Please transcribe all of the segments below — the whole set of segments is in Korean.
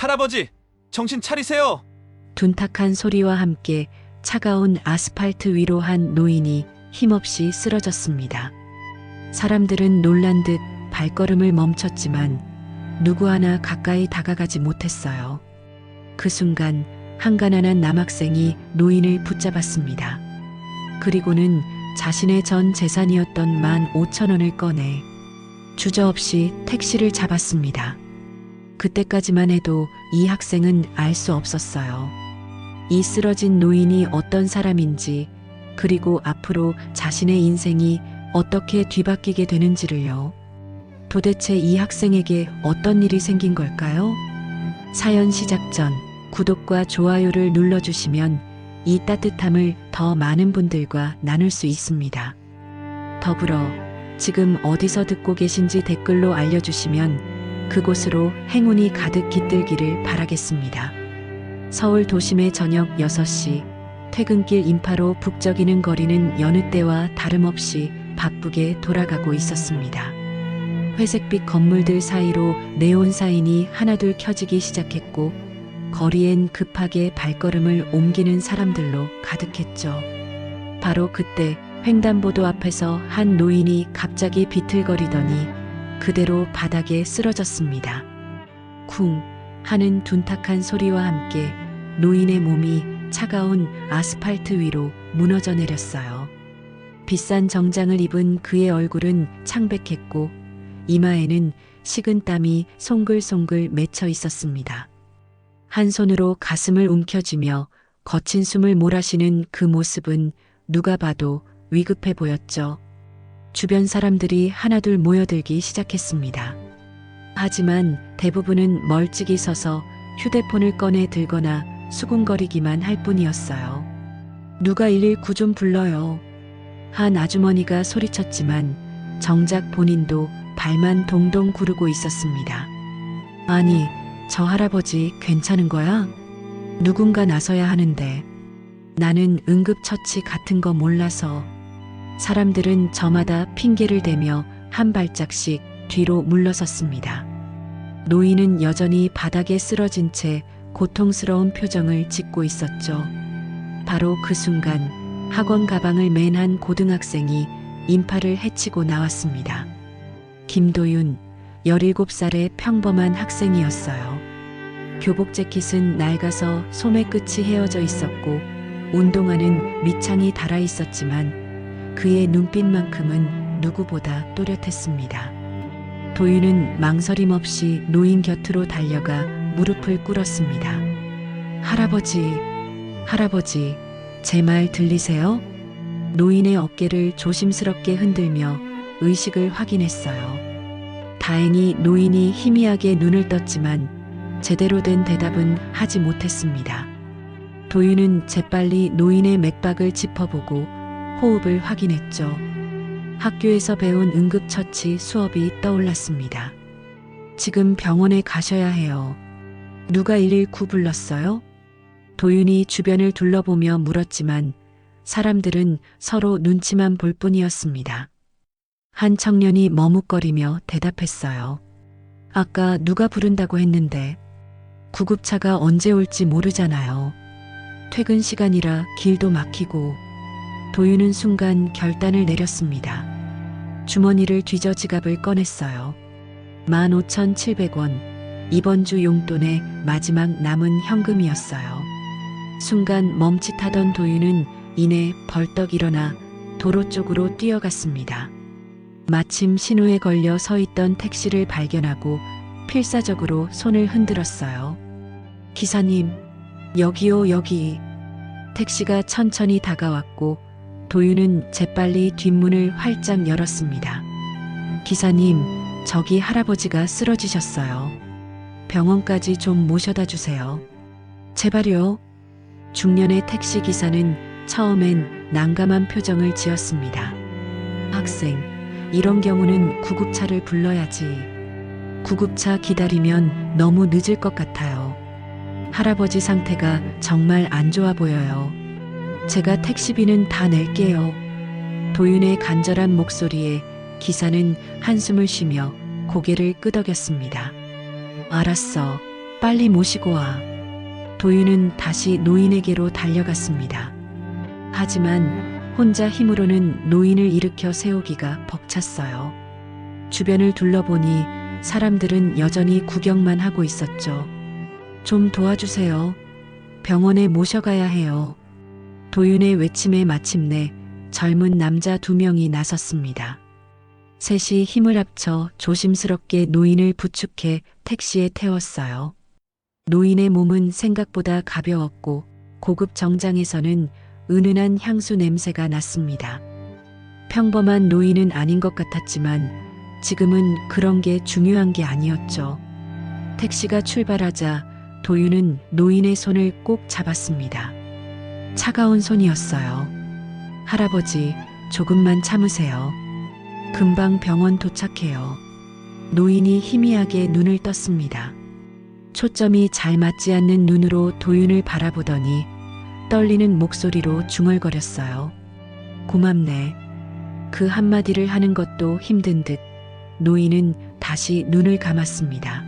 할아버지, 정신 차리세요. 둔탁한 소리와 함께 차가운 아스팔트 위로 한 노인이 힘없이 쓰러졌습니다. 사람들은 놀란 듯 발걸음을 멈췄지만 누구 하나 가까이 다가가지 못했어요. 그 순간 한가난한 남학생이 노인을 붙잡았습니다. 그리고는 자신의 전 재산이었던 15,000원을 꺼내 주저없이 택시를 잡았습니다. 그때까지만 해도 이 학생은 알 수 없었어요. 이 쓰러진 노인이 어떤 사람인지, 그리고 앞으로 자신의 인생이 어떻게 뒤바뀌게 되는지를요. 도대체 이 학생에게 어떤 일이 생긴 걸까요? 사연 시작 전 구독과 좋아요를 눌러주시면 이 따뜻함을 더 많은 분들과 나눌 수 있습니다. 더불어 지금 어디서 듣고 계신지 댓글로 알려주시면 그곳으로 행운이 가득 깃들기를 바라겠습니다. 서울 도심의 저녁 6시, 퇴근길 인파로 북적이는 거리는 여느 때와 다름없이 바쁘게 돌아가고 있었습니다. 회색빛 건물들 사이로 네온 사인이 하나둘 켜지기 시작했고, 거리엔 급하게 발걸음을 옮기는 사람들로 가득했죠. 바로 그때 횡단보도 앞에서 한 노인이 갑자기 비틀거리더니 그대로 바닥에 쓰러졌습니다. 쿵 하는 둔탁한 소리와 함께 노인의 몸이 차가운 아스팔트 위로 무너져 내렸어요. 비싼 정장을 입은 그의 얼굴은 창백했고 이마에는 식은 땀이 송글송글 맺혀 있었습니다. 한 손으로 가슴을 움켜쥐며 거친 숨을 몰아쉬는 그 모습은 누가 봐도 위급해 보였죠. 주변 사람들이 하나둘 모여들기 시작했습니다. 하지만 대부분은 멀찍이 서서 휴대폰을 꺼내 들거나 수군거리기만 할 뿐이었어요. 누가 119 좀 불러요. 한 아주머니가 소리쳤지만 정작 본인도 발만 동동 구르고 있었습니다. 아니, 저 할아버지 괜찮은 거야? 누군가 나서야 하는데. 나는 응급처치 같은 거 몰라서. 사람들은 저마다 핑계를 대며 한 발짝씩 뒤로 물러섰습니다. 노인은 여전히 바닥에 쓰러진 채 고통스러운 표정을 짓고 있었죠. 바로 그 순간 학원 가방을 맨 한 고등학생이 인파를 헤치고 나왔습니다. 김도윤, 17살의 평범한 학생이었어요. 교복 재킷은 낡아서 소매 끝이 헤어져 있었고 운동화는 밑창이 달아 있었지만 그의 눈빛만큼은 누구보다 또렷했습니다. 도윤은 망설임 없이 노인 곁으로 달려가 무릎을 꿇었습니다. 할아버지, 할아버지, 제 말 들리세요? 노인의 어깨를 조심스럽게 흔들며 의식을 확인했어요. 다행히 노인이 희미하게 눈을 떴지만 제대로 된 대답은 하지 못했습니다. 도윤은 재빨리 노인의 맥박을 짚어보고 호흡을 확인했죠. 학교에서 배운 응급처치 수업이 떠올랐습니다. 지금 병원에 가셔야 해요. 누가 119 불렀어요? 도윤이 주변을 둘러보며 물었지만 사람들은 서로 눈치만 볼 뿐이었습니다. 한 청년이 머뭇거리며 대답했어요. 아까 누가 부른다고 했는데 구급차가 언제 올지 모르잖아요. 퇴근 시간이라 길도 막히고. 도윤은 순간 결단을 내렸습니다. 주머니를 뒤져 지갑을 꺼냈어요. 15,700원, 이번 주 용돈의 마지막 남은 현금이었어요. 순간 멈칫하던 도윤은 이내 벌떡 일어나 도로 쪽으로 뛰어갔습니다. 마침 신호에 걸려 서 있던 택시를 발견하고 필사적으로 손을 흔들었어요. 기사님, 여기요, 여기. 택시가 천천히 다가왔고 도윤은 재빨리 뒷문을 활짝 열었습니다. 기사님, 저기 할아버지가 쓰러지셨어요. 병원까지 좀 모셔다 주세요. 제발요. 중년의 택시 기사는 처음엔 난감한 표정을 지었습니다. 학생, 이런 경우는 구급차를 불러야지. 구급차 기다리면 너무 늦을 것 같아요. 할아버지 상태가 정말 안 좋아 보여요. 제가 택시비는 다 낼게요. 도윤의 간절한 목소리에 기사는 한숨을 쉬며 고개를 끄덕였습니다. 알았어. 빨리 모시고 와. 도윤은 다시 노인에게로 달려갔습니다. 하지만 혼자 힘으로는 노인을 일으켜 세우기가 벅찼어요. 주변을 둘러보니 사람들은 여전히 구경만 하고 있었죠. 좀 도와주세요. 병원에 모셔가야 해요. 도윤의 외침에 마침내 젊은 남자 2명이 나섰습니다. 셋이 힘을 합쳐 조심스럽게 노인을 부축해 택시에 태웠어요. 노인의 몸은 생각보다 가벼웠고 고급 정장에서는 은은한 향수 냄새가 났습니다. 평범한 노인은 아닌 것 같았지만 지금은 그런 게 중요한 게 아니었죠. 택시가 출발하자 도윤은 노인의 손을 꼭 잡았습니다. 차가운 손이었어요. 할아버지, 조금만 참으세요. 금방 병원 도착해요. 노인이 희미하게 눈을 떴습니다. 초점이 잘 맞지 않는 눈으로 도윤을 바라보더니 떨리는 목소리로 중얼거렸어요. 고맙네. 그 한마디를 하는 것도 힘든 듯 노인은 다시 눈을 감았습니다.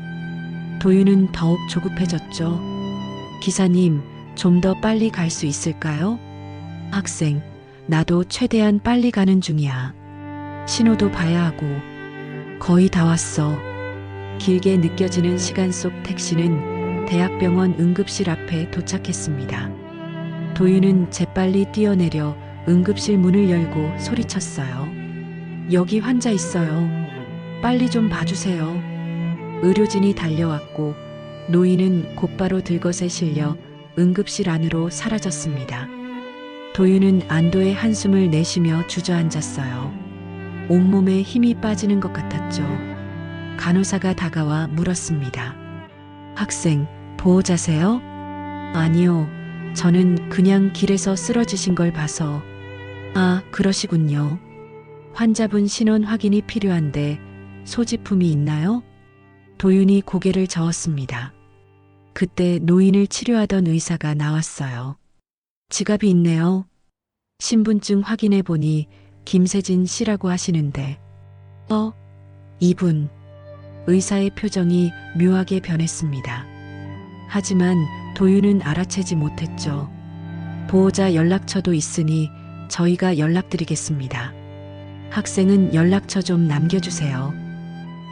도윤은 더욱 조급해졌죠. 기사님, 좀 더 빨리 갈 수 있을까요? 학생, 나도 최대한 빨리 가는 중이야. 신호도 봐야 하고. 거의 다 왔어. 길게 느껴지는 시간 속 택시는 대학병원 응급실 앞에 도착했습니다. 도윤은 재빨리 뛰어내려 응급실 문을 열고 소리쳤어요. 여기 환자 있어요. 빨리 좀 봐주세요. 의료진이 달려왔고 노인은 곧바로 들것에 실려 응급실 안으로 사라졌습니다. 도윤은 안도의 한숨을 내쉬며 주저앉았어요. 온몸에 힘이 빠지는 것 같았죠. 간호사가 다가와 물었습니다. 학생, 보호자세요? 아니요. 저는 그냥 길에서 쓰러지신 걸 봐서. 아, 그러시군요. 환자분 신원 확인이 필요한데 소지품이 있나요? 도윤이 고개를 저었습니다. 그때 노인을 치료하던 의사가 나왔어요. 지갑이 있네요. 신분증 확인해 보니 김세진 씨라고 하시는데. 이분. 의사의 표정이 묘하게 변했습니다. 하지만 도윤은 알아채지 못했죠. 보호자 연락처도 있으니 저희가 연락드리겠습니다. 학생은 연락처 좀 남겨주세요.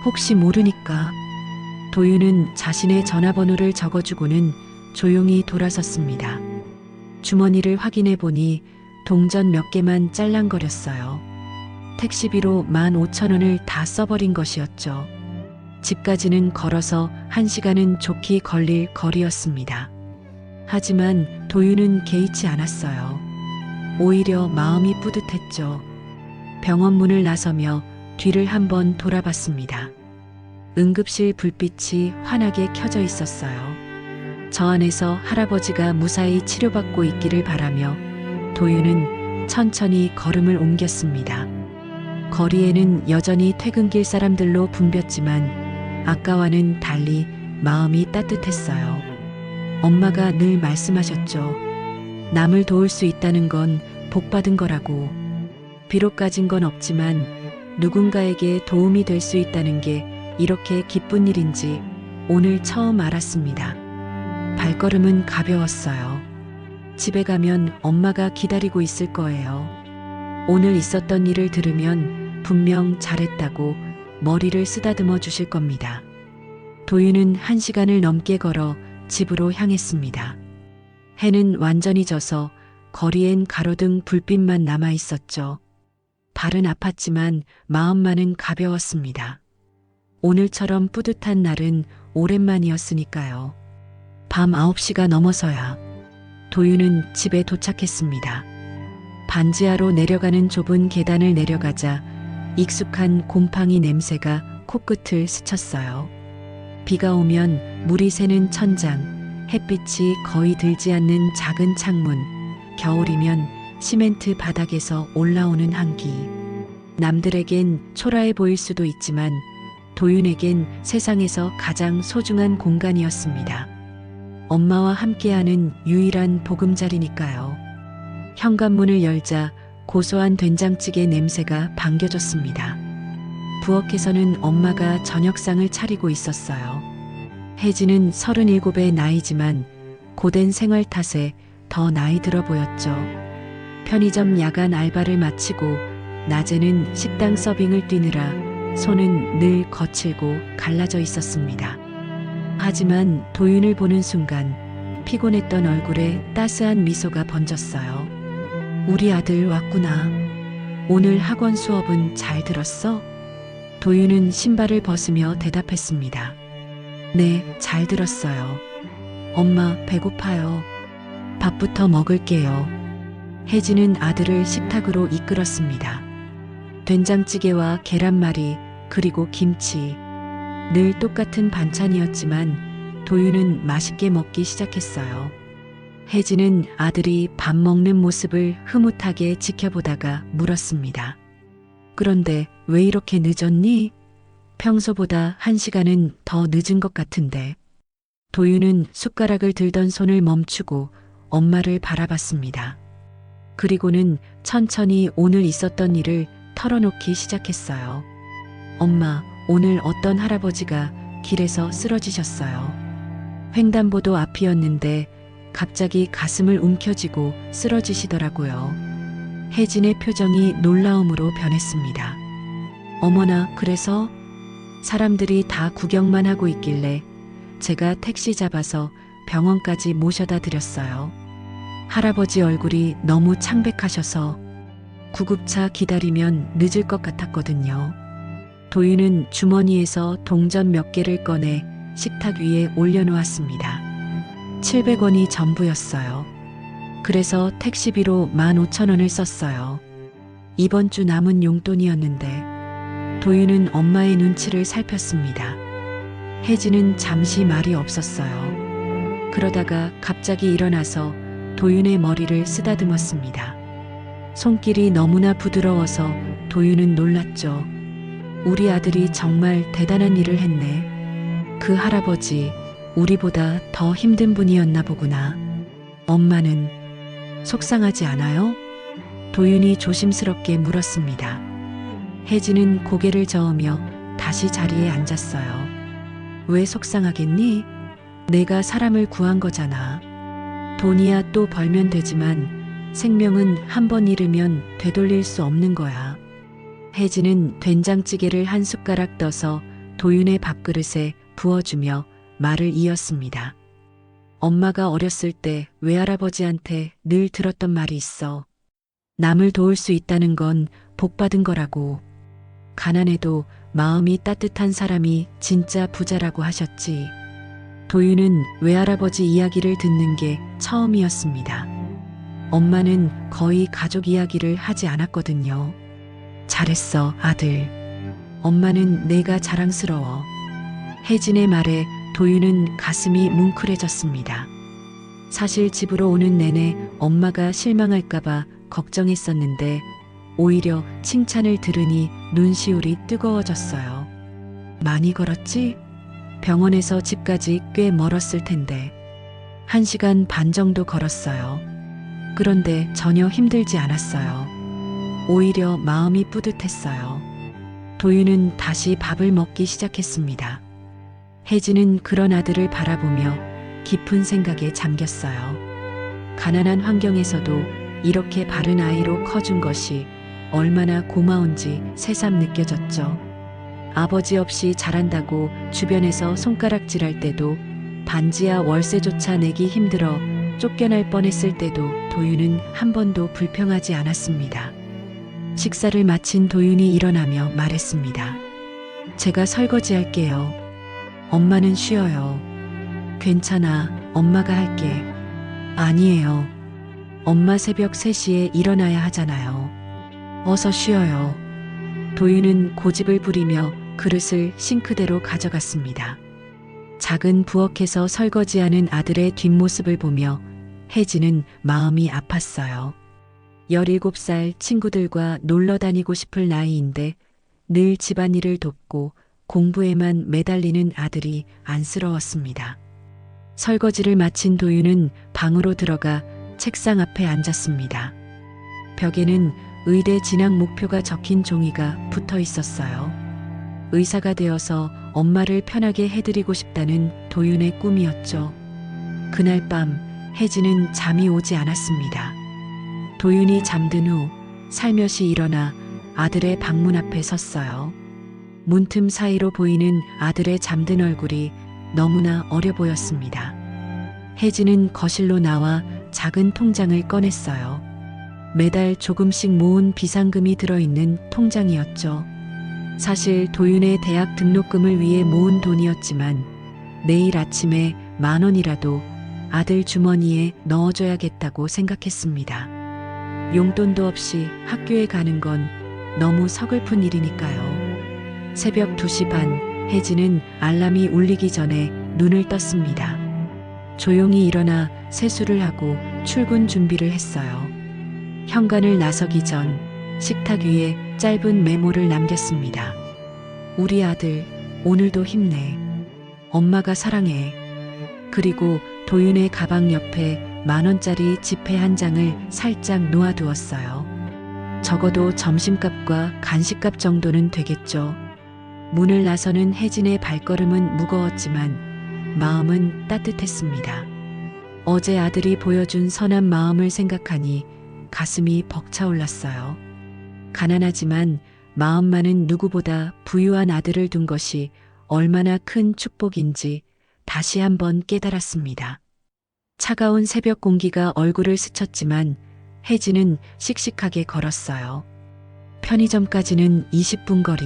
혹시 모르니까. 도윤은 자신의 전화번호를 적어주고는 조용히 돌아섰습니다. 주머니를 확인해 보니 동전 몇 개만 짤랑거렸어요. 택시비로 15,000원을 다 써버린 것이었죠. 집까지는 걸어서 1시간은 좋게 걸릴 거리였습니다. 하지만 도윤은 개의치 않았어요. 오히려 마음이 뿌듯했죠. 병원 문을 나서며 뒤를 한번 돌아봤습니다. 응급실 불빛이 환하게 켜져 있었어요. 저 안에서 할아버지가 무사히 치료받고 있기를 바라며 도윤은 천천히 걸음을 옮겼습니다. 거리에는 여전히 퇴근길 사람들로 붐볐지만 아까와는 달리 마음이 따뜻했어요. 엄마가 늘 말씀하셨죠. 남을 도울 수 있다는 건 복받은 거라고. 비록 가진 건 없지만 누군가에게 도움이 될 수 있다는 게 이렇게 기쁜 일인지 오늘 처음 알았습니다. 발걸음은 가벼웠어요. 집에 가면 엄마가 기다리고 있을 거예요. 오늘 있었던 일을 들으면 분명 잘했다고 머리를 쓰다듬어 주실 겁니다. 도윤은 1시간을 넘게 걸어 집으로 향했습니다. 해는 완전히 져서 거리엔 가로등 불빛만 남아 있었죠. 발은 아팠지만 마음만은 가벼웠습니다. 오늘처럼 뿌듯한 날은 오랜만이었으니까요. 밤 9시가 넘어서야 도윤은 집에 도착했습니다. 반지하로 내려가는 좁은 계단을 내려가자 익숙한 곰팡이 냄새가 코끝을 스쳤어요. 비가 오면 물이 새는 천장, 햇빛이 거의 들지 않는 작은 창문, 겨울이면 시멘트 바닥에서 올라오는 한기. 남들에겐 초라해 보일 수도 있지만 도윤에겐 세상에서 가장 소중한 공간이었습니다. 엄마와 함께하는 유일한 보금자리니까요. 현관문을 열자 고소한 된장찌개 냄새가 반겨졌습니다. 부엌에서는 엄마가 저녁상을 차리고 있었어요. 혜진은 37의 나이지만 고된 생활 탓에 더 나이 들어 보였죠. 편의점 야간 알바를 마치고 낮에는 식당 서빙을 뛰느라 손은 늘 거칠고 갈라져 있었습니다. 하지만 도윤을 보는 순간 피곤했던 얼굴에 따스한 미소가 번졌어요. 우리 아들 왔구나. 오늘 학원 수업은 잘 들었어? 도윤은 신발을 벗으며 대답했습니다. 네, 잘 들었어요. 엄마, 배고파요. 밥부터 먹을게요. 혜진은 아들을 식탁으로 이끌었습니다. 된장찌개와 계란말이, 그리고 김치. 늘 똑같은 반찬이었지만 도윤은 맛있게 먹기 시작했어요. 혜진은 아들이 밥 먹는 모습을 흐뭇하게 지켜보다가 물었습니다. 그런데 왜 이렇게 늦었니? 평소보다 1시간은 더 늦은 것 같은데. 도윤은 숟가락을 들던 손을 멈추고 엄마를 바라봤습니다. 그리고는 천천히 오늘 있었던 일을 털어놓기 시작했어요. 엄마, 오늘 어떤 할아버지가 길에서 쓰러지셨어요. 횡단보도 앞이었는데 갑자기 가슴을 움켜쥐고 쓰러지시더라고요. 혜진의 표정이 놀라움으로 변했습니다. 어머나, 그래서? 사람들이 다 구경만 하고 있길래 제가 택시 잡아서 병원까지 모셔다 드렸어요. 할아버지 얼굴이 너무 창백하셔서 구급차 기다리면 늦을 것 같았거든요. 도윤은 주머니에서 동전 몇 개를 꺼내 식탁 위에 올려놓았습니다. 700원이 전부였어요. 그래서 택시비로 15,000원을 썼어요. 이번 주 남은 용돈이었는데. 도윤은 엄마의 눈치를 살폈습니다. 혜진은 잠시 말이 없었어요. 그러다가 갑자기 일어나서 도윤의 머리를 쓰다듬었습니다. 손길이 너무나 부드러워서 도윤은 놀랐죠. 우리 아들이 정말 대단한 일을 했네. 그 할아버지, 우리보다 더 힘든 분이었나 보구나. 엄마는 속상하지 않아요? 도윤이 조심스럽게 물었습니다. 혜진은 고개를 저으며 다시 자리에 앉았어요. 왜 속상하겠니? 내가 사람을 구한 거잖아. 돈이야 또 벌면 되지만 생명은 한 번 잃으면 되돌릴 수 없는 거야. 혜진은 된장찌개를 한 숟가락 떠서 도윤의 밥그릇에 부어주며 말을 이었습니다. 엄마가 어렸을 때 외할아버지한테 늘 들었던 말이 있어. 남을 도울 수 있다는 건 복받은 거라고. 가난해도 마음이 따뜻한 사람이 진짜 부자라고 하셨지. 도윤은 외할아버지 이야기를 듣는 게 처음이었습니다. 엄마는 거의 가족 이야기를 하지 않았거든요. 잘했어, 아들. 엄마는 내가 자랑스러워. 혜진의 말에 도윤은 가슴이 뭉클해졌습니다. 사실 집으로 오는 내내 엄마가 실망할까봐 걱정했었는데 오히려 칭찬을 들으니 눈시울이 뜨거워졌어요. 많이 걸었지? 병원에서 집까지 꽤 멀었을 텐데 1시간 반 정도 걸었어요. 그런데 전혀 힘들지 않았어요. 오히려 마음이 뿌듯했어요. 도윤은 다시 밥을 먹기 시작했습니다. 혜진은 그런 아들을 바라보며 깊은 생각에 잠겼어요. 가난한 환경에서도 이렇게 바른 아이로 커준 것이 얼마나 고마운지 새삼 느껴졌죠. 아버지 없이 자란다고 주변에서 손가락질할 때도 반지하 월세조차 내기 힘들어 쫓겨날 뻔했을 때도 도윤은 한 번도 불평하지 않았습니다. 식사를 마친 도윤이 일어나며 말했습니다. 제가 설거지할게요. 엄마는 쉬어요. 괜찮아, 엄마가 할게. 아니에요. 엄마 새벽 3시에 일어나야 하잖아요. 어서 쉬어요. 도윤은 고집을 부리며 그릇을 싱크대로 가져갔습니다. 작은 부엌에서 설거지하는 아들의 뒷모습을 보며 혜진은 마음이 아팠어요. 17살 친구들과 놀러 다니고 싶을 나이인데 늘 집안일을 돕고 공부에만 매달리는 아들이 안쓰러웠습니다. 설거지를 마친 도윤은 방으로 들어가 책상 앞에 앉았습니다. 벽에는 의대 진학 목표가 적힌 종이가 붙어 있었어요. 의사가 되어서 엄마를 편하게 해드리고 싶다는 도윤의 꿈이었죠. 그날 밤 혜진은 잠이 오지 않았습니다. 도윤이 잠든 후 살며시 일어나 아들의 방문 앞에 섰어요. 문틈 사이로 보이는 아들의 잠든 얼굴이 너무나 어려 보였습니다. 혜진은 거실로 나와 작은 통장을 꺼냈어요. 매달 조금씩 모은 비상금이 들어있는 통장이었죠. 사실 도윤의 대학 등록금을 위해 모은 돈이었지만 내일 아침에 10,000원이라도 아들 주머니에 넣어줘야겠다고 생각했습니다. 용돈도 없이 학교에 가는 건 너무 서글픈 일이니까요. 새벽 2시 반, 혜진은 알람이 울리기 전에 눈을 떴습니다. 조용히 일어나 세수를 하고 출근 준비를 했어요. 현관을 나서기 전 식탁 위에 짧은 메모를 남겼습니다. 우리 아들, 오늘도 힘내. 엄마가 사랑해. 그리고 도윤의 가방 옆에 10,000원짜리 지폐 한 장을 살짝 놓아두었어요. 적어도 점심값과 간식값 정도는 되겠죠. 문을 나서는 혜진의 발걸음은 무거웠지만 마음은 따뜻했습니다. 어제 아들이 보여준 선한 마음을 생각하니 가슴이 벅차올랐어요. 가난하지만 마음만은 누구보다 부유한 아들을 둔 것이 얼마나 큰 축복인지 다시 한번 깨달았습니다. 차가운 새벽 공기가 얼굴을 스쳤지만 혜진은 씩씩하게 걸었어요. 편의점까지는 20분 거리.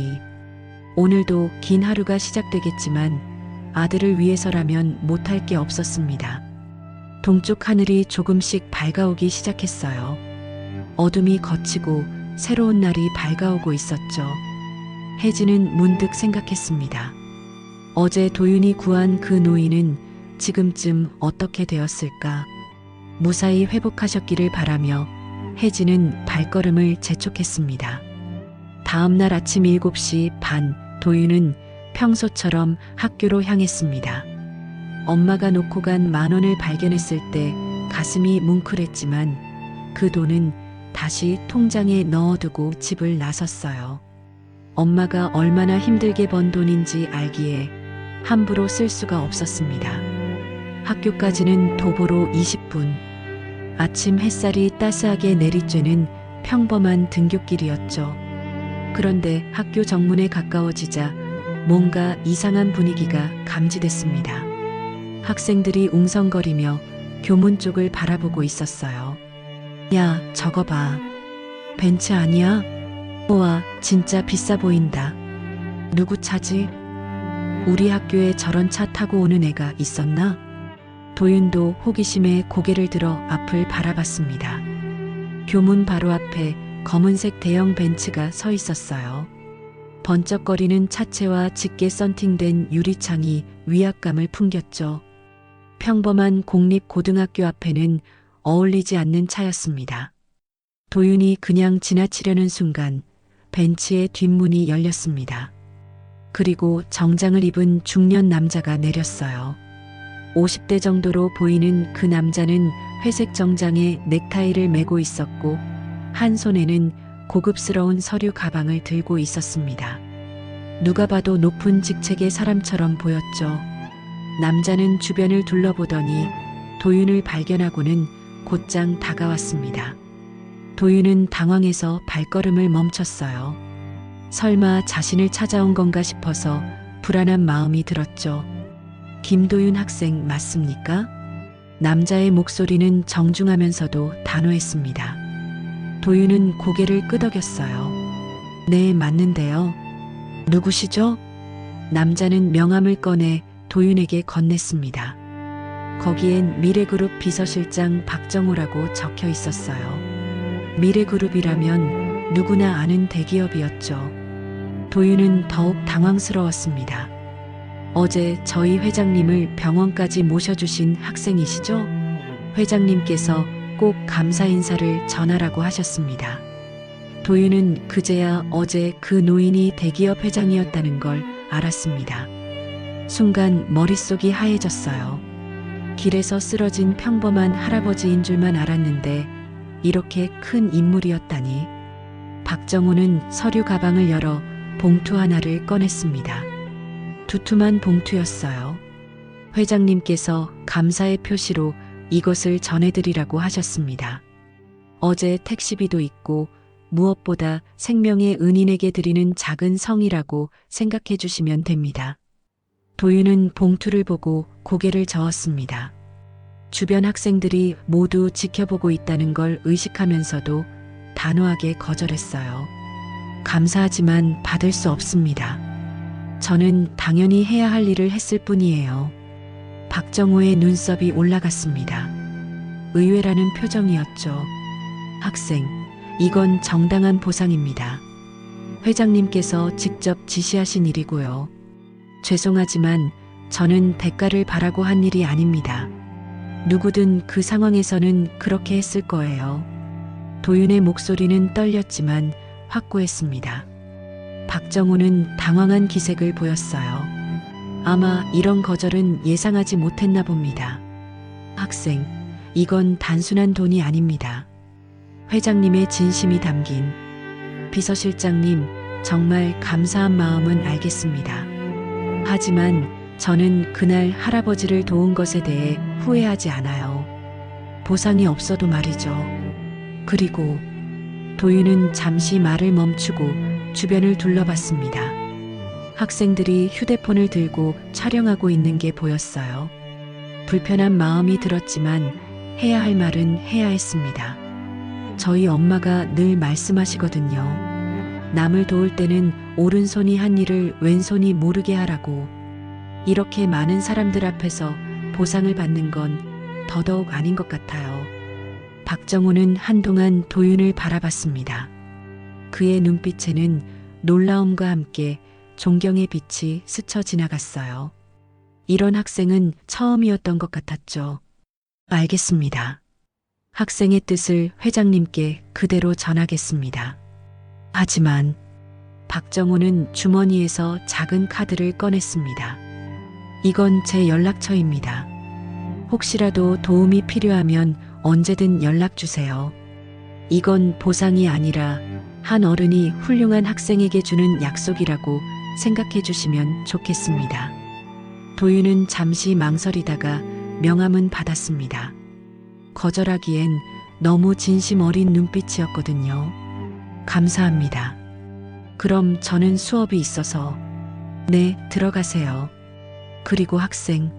오늘도 긴 하루가 시작되겠지만 아들을 위해서라면 못할 게 없었습니다. 동쪽 하늘이 조금씩 밝아오기 시작했어요. 어둠이 걷히고 새로운 날이 밝아오고 있었죠. 혜진은 문득 생각했습니다. 어제 도윤이 구한 그 노인은 지금쯤 어떻게 되었을까? 무사히 회복하셨기를 바라며 혜진은 발걸음을 재촉했습니다. 다음 날 아침 7시 반, 도윤은 평소처럼 학교로 향했습니다. 엄마가 놓고 간 10,000원을 발견했을 때 가슴이 뭉클했지만 그 돈은 다시 통장에 넣어두고 집을 나섰어요. 엄마가 얼마나 힘들게 번 돈인지 알기에 함부로 쓸 수가 없었습니다. 학교까지는 도보로 20분. 아침 햇살이 따스하게 내리쬐는 평범한 등굣길이었죠. 그런데 학교 정문에 가까워지자 뭔가 이상한 분위기가 감지됐습니다. 학생들이 웅성거리며 교문 쪽을 바라보고 있었어요. 야, 저거 봐. 벤츠 아니야? 우와, 진짜 비싸 보인다. 누구 차지? 우리 학교에 저런 차 타고 오는 애가 있었나? 도윤도 호기심에 고개를 들어 앞을 바라봤습니다. 교문 바로 앞에 검은색 대형 벤츠가 서 있었어요. 번쩍거리는 차체와 짙게 썬팅된 유리창이 위압감을 풍겼죠. 평범한 공립고등학교 앞에는 어울리지 않는 차였습니다. 도윤이 그냥 지나치려는 순간 벤츠의 뒷문이 열렸습니다. 그리고 정장을 입은 중년 남자가 내렸어요. 50대 정도로 보이는 그 남자는 회색 정장에 넥타이를 메고 있었고 한 손에는 고급스러운 서류 가방을 들고 있었습니다. 누가 봐도 높은 직책의 사람처럼 보였죠. 남자는 주변을 둘러보더니 도윤을 발견하고는 곧장 다가왔습니다. 도윤은 당황해서 발걸음을 멈췄어요. 설마 자신을 찾아온 건가 싶어서 불안한 마음이 들었죠. 김도윤 학생 맞습니까? 남자의 목소리는 정중하면서도 단호했습니다. 도윤은 고개를 끄덕였어요. 네, 맞는데요. 누구시죠? 남자는 명함을 꺼내 도윤에게 건넸습니다. 거기엔 미래그룹 비서실장 박정호라고 적혀 있었어요. 미래그룹이라면 누구나 아는 대기업이었죠. 도윤은 더욱 당황스러웠습니다. 어제 저희 회장님을 병원까지 모셔주신 학생이시죠? 회장님께서 꼭 감사 인사를 전하라고 하셨습니다. 도윤은 그제야 어제 그 노인이 대기업 회장이었다는 걸 알았습니다. 순간 머릿속이 하얘졌어요. 길에서 쓰러진 평범한 할아버지인 줄만 알았는데 이렇게 큰 인물이었다니. 박정호는 서류 가방을 열어 봉투 하나를 꺼냈습니다. 두툼한 봉투였어요. 회장님께서 감사의 표시로 이것을 전해드리라고 하셨습니다. 어제 택시비도 있고 무엇보다 생명의 은인에게 드리는 작은 성이라고 생각해 주시면 됩니다. 도윤은 봉투를 보고 고개를 저었습니다. 주변 학생들이 모두 지켜보고 있다는 걸 의식하면서도 단호하게 거절했어요. 감사하지만 받을 수 없습니다. 저는 당연히 해야 할 일을 했을 뿐이에요. 박정호의 눈썹이 올라갔습니다. 의외라는 표정이었죠. 학생, 이건 정당한 보상입니다. 회장님께서 직접 지시하신 일이고요. 죄송하지만 저는 대가를 바라고 한 일이 아닙니다. 누구든 그 상황에서는 그렇게 했을 거예요. 도윤의 목소리는 떨렸지만 확고했습니다. 박정호는 당황한 기색을 보였어요. 아마 이런 거절은 예상하지 못했나 봅니다. 학생, 이건 단순한 돈이 아닙니다. 회장님의 진심이 담긴. 비서실장님, 정말 감사한 마음은 알겠습니다. 하지만 저는 그날 할아버지를 도운 것에 대해 후회하지 않아요. 보상이 없어도 말이죠. 그리고 도윤은 잠시 말을 멈추고 주변을 둘러봤습니다. 학생들이 휴대폰을 들고 촬영하고 있는 게 보였어요. 불편한 마음이 들었지만 해야 할 말은 해야 했습니다. 저희 엄마가 늘 말씀하시거든요. 남을 도울 때는 오른손이 한 일을 왼손이 모르게 하라고. 이렇게 많은 사람들 앞에서 보상을 받는 건 더더욱 아닌 것 같아요. 박정호는 한동안 도윤을 바라봤습니다. 그의 눈빛에는 놀라움과 함께 존경의 빛이 스쳐 지나갔어요. 이런 학생은 처음이었던 것 같았죠. 알겠습니다. 학생의 뜻을 회장님께 그대로 전하겠습니다. 하지만 박정호는 주머니에서 작은 카드를 꺼냈습니다. 이건 제 연락처입니다. 혹시라도 도움이 필요하면 언제든 연락 주세요. 이건 보상이 아니라 한 어른이 훌륭한 학생에게 주는 약속이라고 생각해 주시면 좋겠습니다. 도윤은 잠시 망설이다가 명함은 받았습니다. 거절하기엔 너무 진심 어린 눈빛이었거든요. 감사합니다. 그럼 저는 수업이 있어서. 네, 들어가세요. 그리고 학생.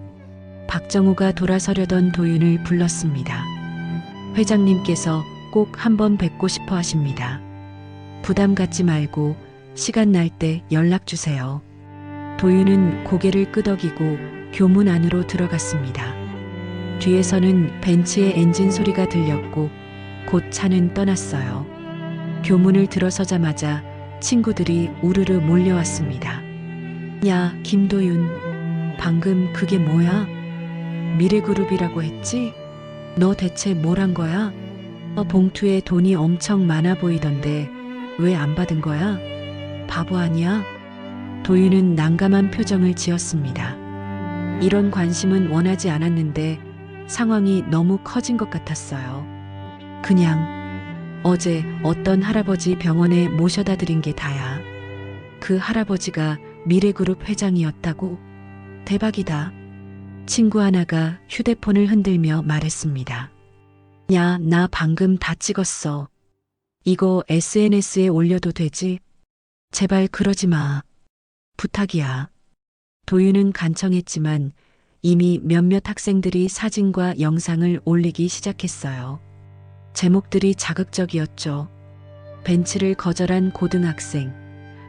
박정호가 돌아서려던 도윤을 불렀습니다. 회장님께서 꼭 한번 뵙고 싶어 하십니다. 부담 갖지 말고 시간 날 때 연락 주세요. 도윤은 고개를 끄덕이고 교문 안으로 들어갔습니다. 뒤에서는 벤츠의 엔진 소리가 들렸고 곧 차는 떠났어요. 교문을 들어서자마자 친구들이 우르르 몰려왔습니다. 야, 김도윤. 방금 그게 뭐야? 미래그룹이라고 했지? 너 대체 뭘 한 거야? 봉투에 돈이 엄청 많아 보이던데 왜 안 받은 거야? 바보 아니야? 도윤은 난감한 표정을 지었습니다. 이런 관심은 원하지 않았는데 상황이 너무 커진 것 같았어요. 그냥 어제 어떤 할아버지 병원에 모셔다 드린 게 다야. 그 할아버지가 미래그룹 회장이었다고? 대박이다. 친구 하나가 휴대폰을 흔들며 말했습니다. 야, 나 방금 다 찍었어. 이거 SNS에 올려도 되지? 제발 그러지 마. 부탁이야. 도윤은 간청했지만 이미 몇몇 학생들이 사진과 영상을 올리기 시작했어요. 제목들이 자극적이었죠. 벤츠를 거절한 고등학생,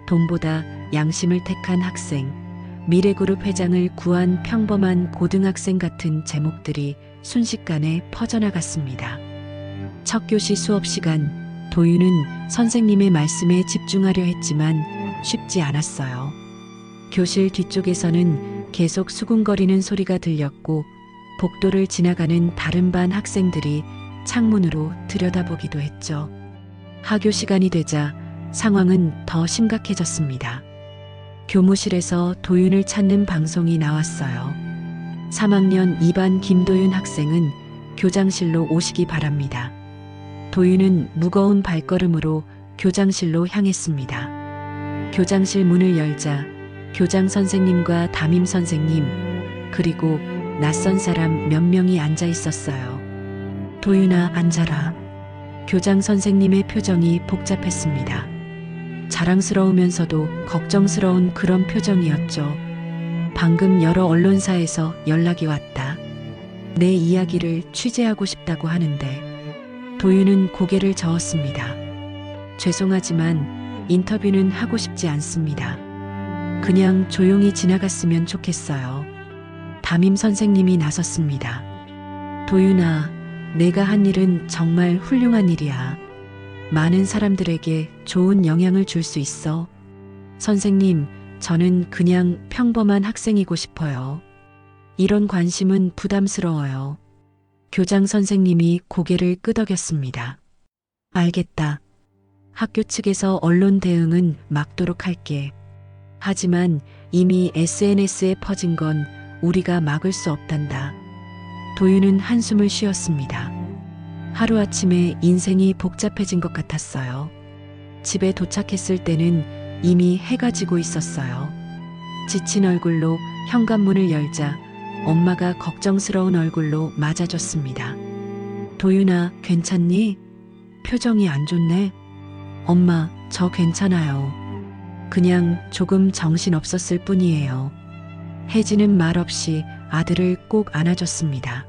돈보다 양심을 택한 학생, 미래그룹 회장을 구한 평범한 고등학생 같은 제목들이 순식간에 퍼져나갔습니다. 첫 교시 수업 시간, 도윤은 선생님의 말씀에 집중하려 했지만 쉽지 않았어요. 교실 뒤쪽에서는 계속 수군거리는 소리가 들렸고 복도를 지나가는 다른 반 학생들이 창문으로 들여다보기도 했죠. 하교 시간이 되자 상황은 더 심각해졌습니다. 교무실에서 도윤을 찾는 방송이 나왔어요. 3학년 2반 김도윤 학생은 교장실로 오시기 바랍니다. 도윤은 무거운 발걸음으로 교장실로 향했습니다. 교장실 문을 열자 교장 선생님과 담임 선생님, 그리고 낯선 사람 몇 명이 앉아 있었어요. 도윤아, 앉아라. 교장 선생님의 표정이 복잡했습니다. 자랑스러우면서도 걱정스러운 그런 표정이었죠. 방금 여러 언론사에서 연락이 왔다. 내 이야기를 취재하고 싶다고 하는데. 도윤은 고개를 저었습니다. 죄송하지만 인터뷰는 하고 싶지 않습니다. 그냥 조용히 지나갔으면 좋겠어요. 담임 선생님이 나섰습니다. 도윤아, 내가 한 일은 정말 훌륭한 일이야. 많은 사람들에게 좋은 영향을 줄 수 있어. 선생님, 저는 그냥 평범한 학생이고 싶어요. 이런 관심은 부담스러워요. 교장 선생님이 고개를 끄덕였습니다. 알겠다. 학교 측에서 언론 대응은 막도록 할게. 하지만 이미 SNS에 퍼진 건 우리가 막을 수 없단다. 도윤은 한숨을 쉬었습니다. 하루아침에 인생이 복잡해진 것 같았어요. 집에 도착했을 때는 이미 해가 지고 있었어요. 지친 얼굴로 현관문을 열자 엄마가 걱정스러운 얼굴로 맞아줬습니다. 도윤아, 괜찮니? 표정이 안 좋네. 엄마, 저 괜찮아요. 그냥 조금 정신 없었을 뿐이에요. 혜진은 말없이 아들을 꼭 안아줬습니다.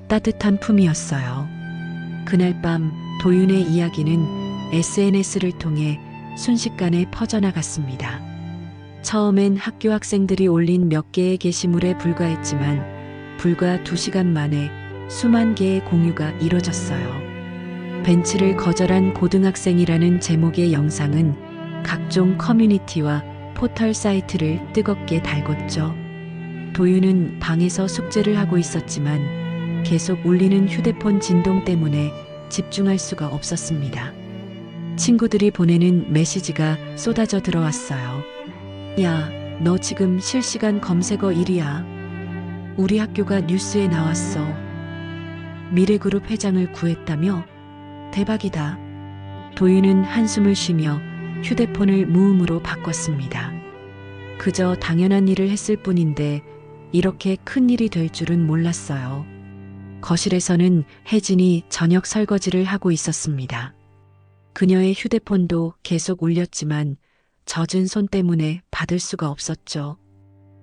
따뜻한 품이었어요. 그날 밤 도윤의 이야기는 SNS를 통해 순식간에 퍼져나갔습니다. 처음엔 학교 학생들이 올린 몇 개의 게시물에 불과했지만 불과 2시간 만에 수만 개의 공유가 이뤄졌어요. 벤츠를 거절한 고등학생이라는 제목의 영상은 각종 커뮤니티와 포털 사이트를 뜨겁게 달궜죠. 도윤은 방에서 숙제를 하고 있었지만 계속 울리는 휴대폰 진동 때문에 집중할 수가 없었습니다. 친구들이 보내는 메시지가 쏟아져 들어왔어요. 야, 너 지금 실시간 검색어 1위야. 우리 학교가 뉴스에 나왔어. 미래그룹 회장을 구했다며? 대박이다. 도윤은 한숨을 쉬며 휴대폰을 무음으로 바꿨습니다. 그저 당연한 일을 했을 뿐인데 이렇게 큰 일이 될 줄은 몰랐어요. 거실에서는 혜진이 저녁 설거지를 하고 있었습니다. 그녀의 휴대폰도 계속 울렸지만 젖은 손 때문에 받을 수가 없었죠.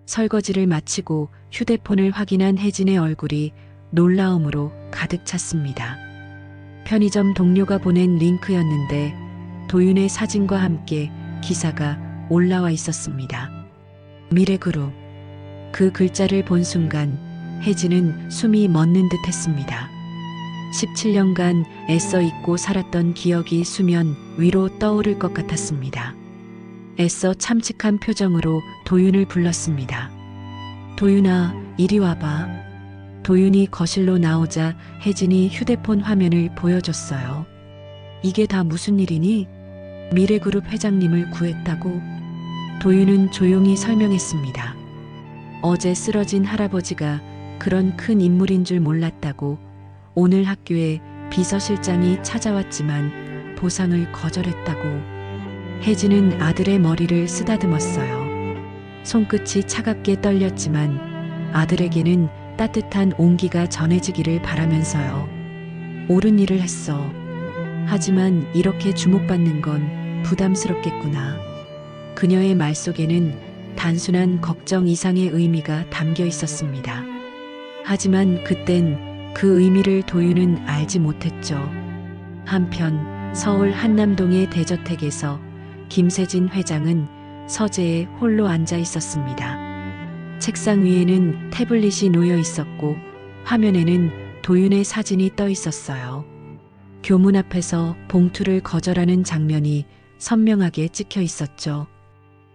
설거지를 마치고 휴대폰을 확인한 혜진의 얼굴이 놀라움으로 가득 찼습니다. 편의점 동료가 보낸 링크였는데 도윤의 사진과 함께 기사가 올라와 있었습니다. 미래그룹. 그 글자를 본 순간 혜진은 숨이 멎는 듯 했습니다. 17년간 애써 잊고 살았던 기억이 수면 위로 떠오를 것 같았습니다. 애써 참직한 표정으로 도윤을 불렀습니다. 도윤아, 이리 와봐. 도윤이 거실로 나오자 혜진이 휴대폰 화면을 보여줬어요. 이게 다 무슨 일이니? 미래그룹 회장님을 구했다고? 도윤은 조용히 설명했습니다. 어제 쓰러진 할아버지가 그런 큰 인물인 줄 몰랐다고. 오늘 학교에 비서실장이 찾아왔지만 보상을 거절했다고. 혜진은 아들의 머리를 쓰다듬었어요. 손끝이 차갑게 떨렸지만 아들에게는 따뜻한 온기가 전해지기를 바라면서요. 옳은 일을 했어. 하지만 이렇게 주목받는 건 부담스럽겠구나. 그녀의 말 속에는 단순한 걱정 이상의 의미가 담겨 있었습니다. 하지만 그땐 그 의미를 도윤은 알지 못했죠. 한편 서울 한남동의 대저택에서 김세진 회장은 서재에 홀로 앉아 있었습니다. 책상 위에는 태블릿이 놓여 있었고 화면에는 도윤의 사진이 떠 있었어요. 교문 앞에서 봉투를 거절하는 장면이 선명하게 찍혀 있었죠.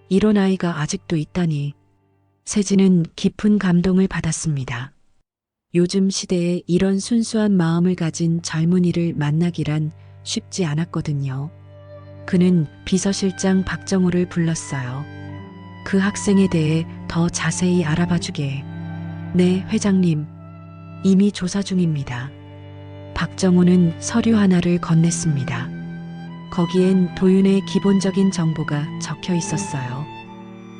이런 아이가 아직도 있다니. 세진은 깊은 감동을 받았습니다. 요즘 시대에 이런 순수한 마음을 가진 젊은이를 만나기란 쉽지 않았거든요. 그는 비서실장 박정우를 불렀어요. 그 학생에 대해 더 자세히 알아봐 주게. 네, 회장님. 이미 조사 중입니다. 박정우는 서류 하나를 건넸습니다. 거기엔 도윤의 기본적인 정보가 적혀 있었어요.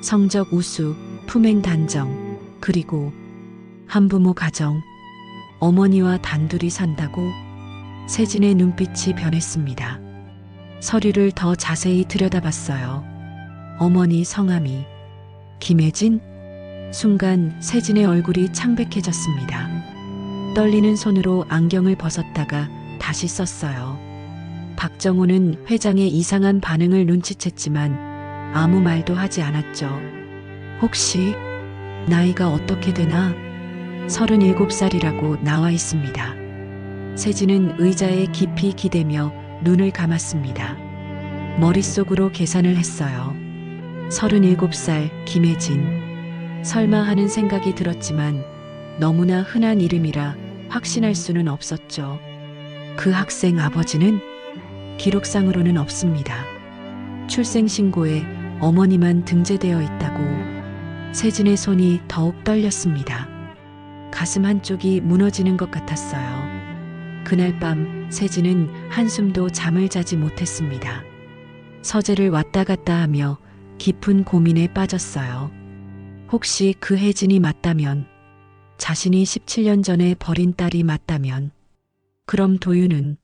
성적 우수, 품행 단정, 그리고 한부모 가정, 어머니와 단둘이 산다고 세진의 눈빛이 변했습니다. 서류를 더 자세히 들여다봤어요. 어머니 성함이 김혜진? 순간 세진의 얼굴이 창백해졌습니다. 떨리는 손으로 안경을 벗었다가 다시 썼어요. 박정호는 회장의 이상한 반응을 눈치챘지만 아무 말도 하지 않았죠. 혹시 나이가 어떻게 되나? 37살이라고 나와 있습니다. 세진은 의자에 깊이 기대며 눈을 감았습니다. 머릿속으로 계산을 했어요. 37살 김혜진. 설마 하는 생각이 들었지만 너무나 흔한 이름이라 확신할 수는 없었죠. 그 학생 아버지는 기록상으로는 없습니다. 출생신고에 어머니만 등재되어 있다고. 세진의 손이 더욱 떨렸습니다. 가슴 한쪽이 무너지는 것 같았어요. 그날 밤 세진은 한숨도 잠을 자지 못했습니다. 서재를 왔다 갔다 하며 깊은 고민에 빠졌어요. 혹시 그 혜진이 맞다면, 자신이 17년 전에 버린 딸이 맞다면, 그럼 도윤은?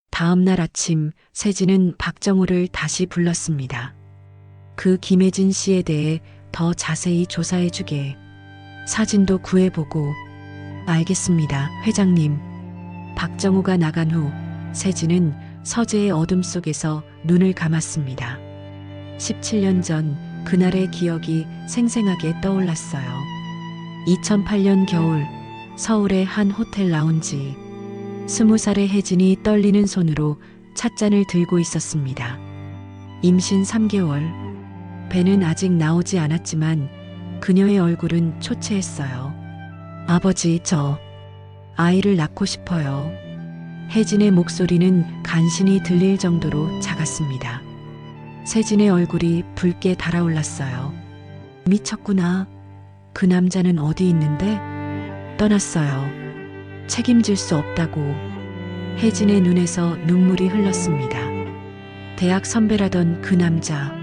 다음 날 아침 세진은 박정호를 다시 불렀습니다. 그 김혜진 씨에 대해 더 자세히 조사해 주게. 사진도 구해보고. 알겠습니다, 회장님. 박정호가 나간 후 세진은 서재의 어둠 속에서 눈을 감았습니다. 17년 전 그날의 기억이 생생하게 떠올랐어요. 2008년 겨울 서울의 한 호텔 라운지. 20살의 혜진이 떨리는 손으로 찻잔을 들고 있었습니다. 임신 3개월. 배는 아직 나오지 않았지만 그녀의 얼굴은 초췌했어요. 아버지, 저 아이를 낳고 싶어요. 혜진의 목소리는 간신히 들릴 정도로 작았습니다. 세진의 얼굴이 붉게 달아올랐어요. 미쳤구나. 그 남자는 어디 있는데? 떠났어요. 책임질 수 없다고. 혜진의 눈에서 눈물이 흘렀습니다. 대학 선배라던 그 남자.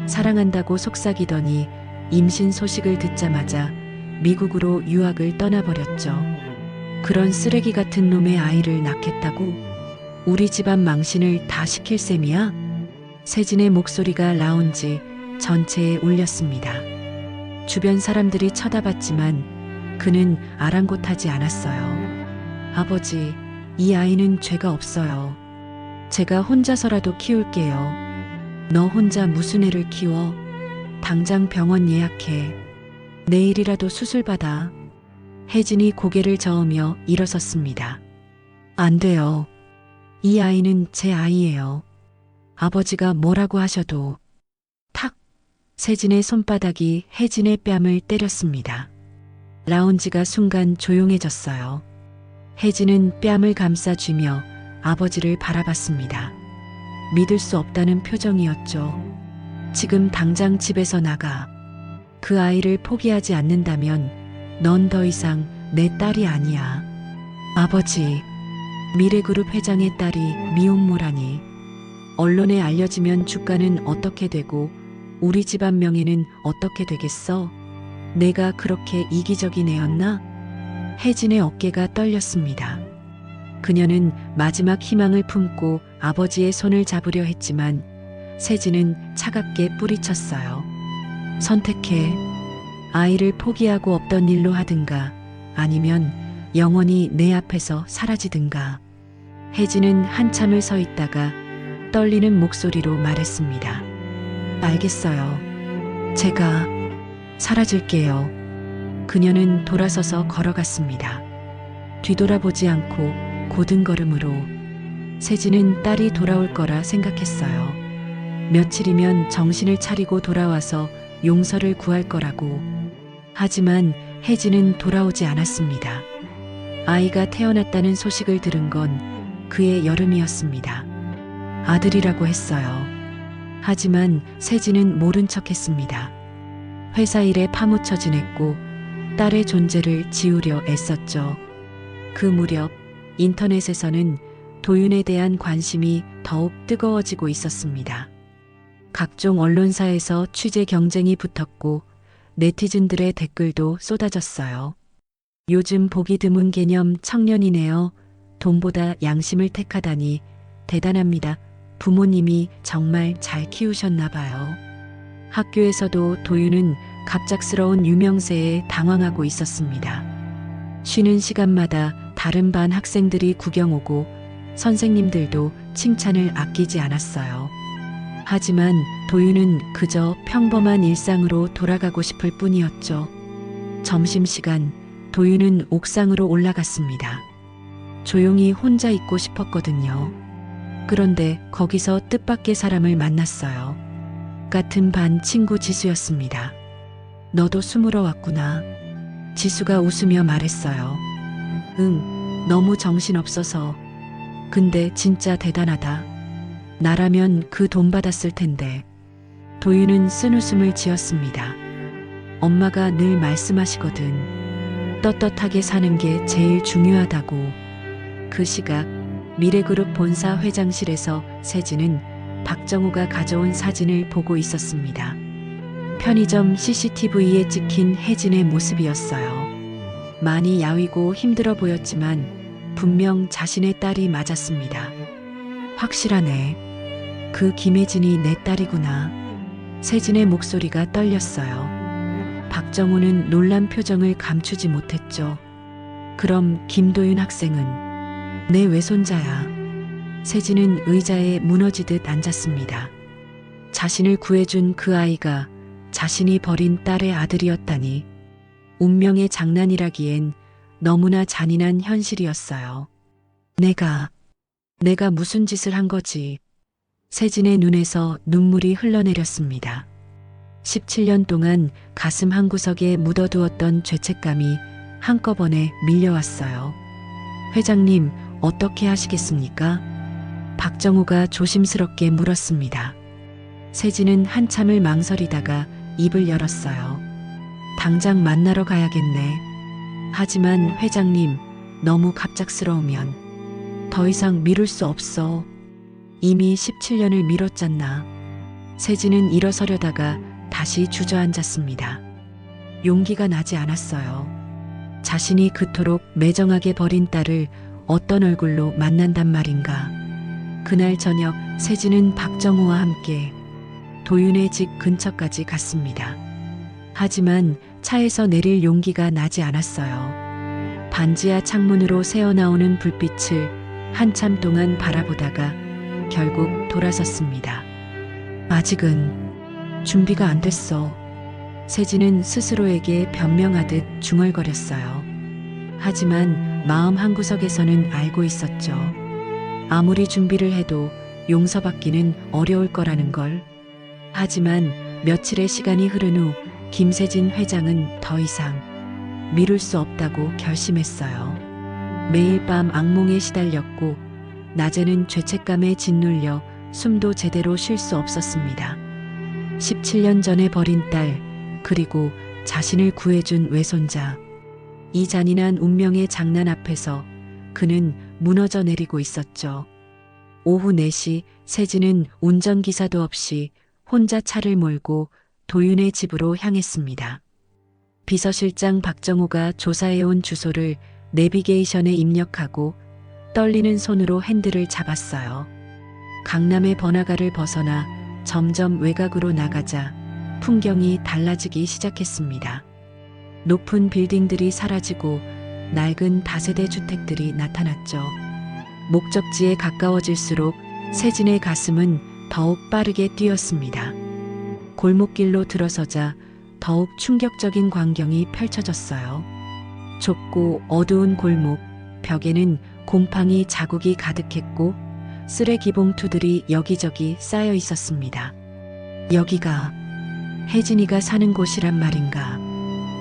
사랑한다고 속삭이더니 임신 소식을 듣자마자 미국으로 유학을 떠나버렸죠. 그런 쓰레기 같은 놈의 아이를 낳겠다고? 우리 집안 망신을 다 시킬 셈이야? 세진의 목소리가 라운지 전체에 울렸습니다. 주변 사람들이 쳐다봤지만 그는 아랑곳하지 않았어요. 아버지, 이 아이는 죄가 없어요. 제가 혼자서라도 키울게요. 너 혼자 무슨 애를 키워? 당장 병원 예약해. 내일이라도 수술받아. 혜진이 고개를 저으며 일어섰습니다. 안 돼요. 이 아이는 제 아이예요. 아버지가 뭐라고 하셔도. 탁! 세진의 손바닥이 혜진의 뺨을 때렸습니다. 라운지가 순간 조용해졌어요. 혜진은 뺨을 감싸쥐며 아버지를 바라봤습니다. 믿을 수 없다는 표정이었죠. 지금 당장 집에서 나가. 그 아이를 포기하지 않는다면 넌 더 이상 내 딸이 아니야. 아버지, 미래그룹 회장의 딸이 미혼모라니. 언론에 알려지면 주가는 어떻게 되고 우리 집안 명예는 어떻게 되겠어? 내가 그렇게 이기적인 애였나? 혜진의 어깨가 떨렸습니다. 그녀는 마지막 희망을 품고 아버지의 손을 잡으려 했지만 세진은 차갑게 뿌리쳤어요. 선택해. 아이를 포기하고 없던 일로 하든가 아니면 영원히 내 앞에서 사라지든가. 혜진은 한참을 서 있다가 떨리는 목소리로 말했습니다. 알겠어요. 제가 사라질게요. 그녀는 돌아서서 걸어갔습니다. 뒤돌아보지 않고 고든 걸음으로. 세진은 딸이 돌아올 거라 생각했어요. 며칠이면 정신을 차리고 돌아와서 용서를 구할 거라고. 하지만 혜진은 돌아오지 않았습니다. 아이가 태어났다는 소식을 들은 건 그의 여름이었습니다. 아들이라고 했어요. 하지만 세진은 모른 척했습니다. 회사 일에 파묻혀 지냈고 딸의 존재를 지우려 애썼죠. 그 무렵 인터넷에서는 도윤에 대한 관심이 더욱 뜨거워지고 있었습니다. 각종 언론사에서 취재 경쟁이 붙었고 네티즌들의 댓글도 쏟아졌어요. 요즘 보기 드문 개념 청년이네요. 돈보다 양심을 택하다니 대단합니다. 부모님이 정말 잘 키우셨나 봐요. 학교에서도 도윤은 갑작스러운 유명세에 당황하고 있었습니다. 쉬는 시간마다 다른 반 학생들이 구경 오고 선생님들도 칭찬을 아끼지 않았어요. 하지만 도윤은 그저 평범한 일상으로 돌아가고 싶을 뿐이었죠. 점심시간 도윤은 옥상으로 올라갔습니다. 조용히 혼자 있고 싶었거든요. 그런데 거기서 뜻밖의 사람을 만났어요. 같은 반 친구 지수였습니다. 너도 숨으러 왔구나. 지수가 웃으며 말했어요. 응, 너무 정신없어서. 근데 진짜 대단하다. 나라면 그 돈 받았을 텐데. 도윤은 쓴웃음을 지었습니다. 엄마가 늘 말씀하시거든. 떳떳하게 사는 게 제일 중요하다고. 그 시각 미래그룹 본사 회장실에서 세진은 박정우가 가져온 사진을 보고 있었습니다. 편의점 CCTV에 찍힌 혜진의 모습이었어요. 많이 야위고 힘들어 보였지만 분명 자신의 딸이 맞았습니다. 확실하네. 그 김혜진이 내 딸이구나. 세진의 목소리가 떨렸어요. 박정우는 놀란 표정을 감추지 못했죠. 그럼 김도윤 학생은 내 외손자야. 세진은 의자에 무너지듯 앉았습니다. 자신을 구해준 그 아이가 자신이 버린 딸의 아들이었다니. 운명의 장난이라기엔 너무나 잔인한 현실이었어요. 내가 무슨 짓을 한 거지. 세진의 눈에서 눈물이 흘러내렸습니다. 17년 동안 가슴 한구석에 묻어두었던 죄책감이 한꺼번에 밀려왔어요. 회장님, 어떻게 하시겠습니까? 박정우가 조심스럽게 물었습니다. 세진은 한참을 망설이다가 입을 열었어요. 당장 만나러 가야겠네. 하지만 회장님, 너무 갑작스러우면 더 이상 미룰 수 없어. 이미 17년을 미뤘잖아. 세진은 일어서려다가 다시 주저앉았습니다. 용기가 나지 않았어요. 자신이 그토록 매정하게 버린 딸을 어떤 얼굴로 만난단 말인가. 그날 저녁 세진은 박정우와 함께 도윤의 집 근처까지 갔습니다. 하지만 차에서 내릴 용기가 나지 않았어요. 반지하 창문으로 새어나오는 불빛을 한참 동안 바라보다가 결국 돌아섰습니다. 아직은 준비가 안 됐어. 세진은 스스로에게 변명하듯 중얼거렸어요. 하지만 마음 한구석에서는 알고 있었죠. 아무리 준비를 해도 용서받기는 어려울 거라는 걸. 하지만 며칠의 시간이 흐른 후 김세진 회장은 더 이상 미룰 수 없다고 결심했어요. 매일 밤 악몽에 시달렸고 낮에는 죄책감에 짓눌려 숨도 제대로 쉴 수 없었습니다. 17년 전에 버린 딸, 그리고 자신을 구해준 외손자. 이 잔인한 운명의 장난 앞에서 그는 무너져 내리고 있었죠. 오후 4시 세진은 운전기사도 없이 혼자 차를 몰고 도윤의 집으로 향했습니다. 비서실장 박정우가 조사해온 주소를 내비게이션에 입력하고 떨리는 손으로 핸들을 잡았어요. 강남의 번화가를 벗어나 점점 외곽으로 나가자 풍경이 달라지기 시작했습니다. 높은 빌딩들이 사라지고 낡은 다세대 주택들이 나타났죠. 목적지에 가까워질수록 세진의 가슴은 더욱 빠르게 뛰었습니다. 골목길로 들어서자 더욱 충격적인 광경이 펼쳐졌어요. 좁고 어두운 골목, 벽에는 곰팡이 자국이 가득했고 쓰레기 봉투들이 여기저기 쌓여 있었습니다. 여기가 혜진이가 사는 곳이란 말인가.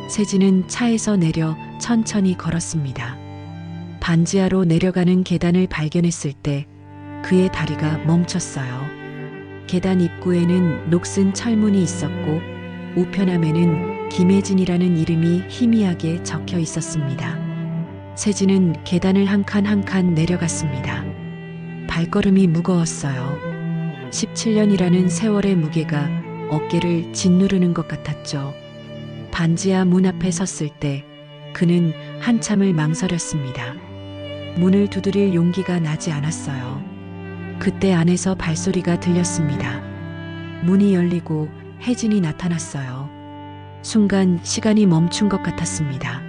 세진은 차에서 내려 천천히 걸었습니다. 반지하로 내려가는 계단을 발견했을 때 그의 다리가 멈췄어요. 계단 입구에는 녹슨 철문이 있었고 우편함에는 김혜진이라는 이름이 희미하게 적혀 있었습니다. 세진은 계단을 한 칸 한 칸 내려갔습니다. 발걸음이 무거웠어요. 17년이라는 세월의 무게가 어깨를 짓누르는 것 같았죠. 반지하 문 앞에 섰을 때 그는 한참을 망설였습니다. 문을 두드릴 용기가 나지 않았어요. 그때 안에서 발소리가 들렸습니다. 문이 열리고 혜진이 나타났어요. 순간 시간이 멈춘 것 같았습니다.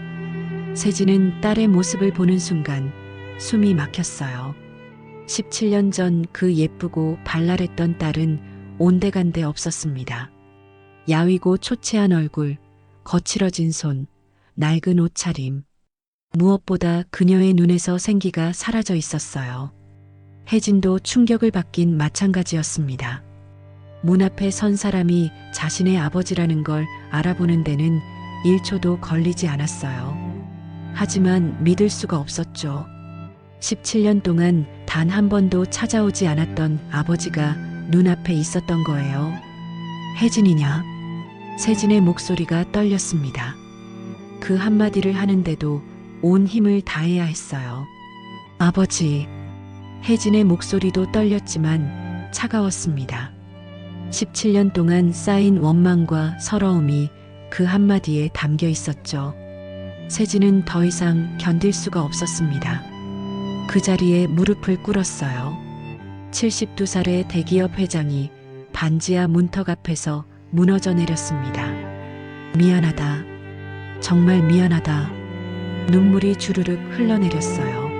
세진은 딸의 모습을 보는 순간 숨이 막혔어요. 17년 전 그 예쁘고 발랄했던 딸은 온데간데 없었습니다. 야위고 초췌한 얼굴, 거칠어진 손, 낡은 옷차림. 무엇보다 그녀의 눈에서 생기가 사라져 있었어요. 혜진도 충격을 받긴 마찬가지였습니다. 문 앞에 선 사람이 자신의 아버지라는 걸 알아보는 데는 1초도 걸리지 않았어요. 하지만 믿을 수가 없었죠. 17년 동안 단 한 번도 찾아오지 않았던 아버지가 눈앞에 있었던 거예요. 혜진이냐? 세진의 목소리가 떨렸습니다. 그 한마디를 하는데도 온 힘을 다해야 했어요. 아버지. 혜진의 목소리도 떨렸지만 차가웠습니다. 17년 동안 쌓인 원망과 서러움이 그 한마디에 담겨 있었죠. 세진은 더 이상 견딜 수가 없었습니다. 그 자리에 무릎을 꿇었어요. 72살의 대기업 회장이 반지하 문턱 앞에서 무너져 내렸습니다. 미안하다. 정말 미안하다. 눈물이 주르륵 흘러내렸어요.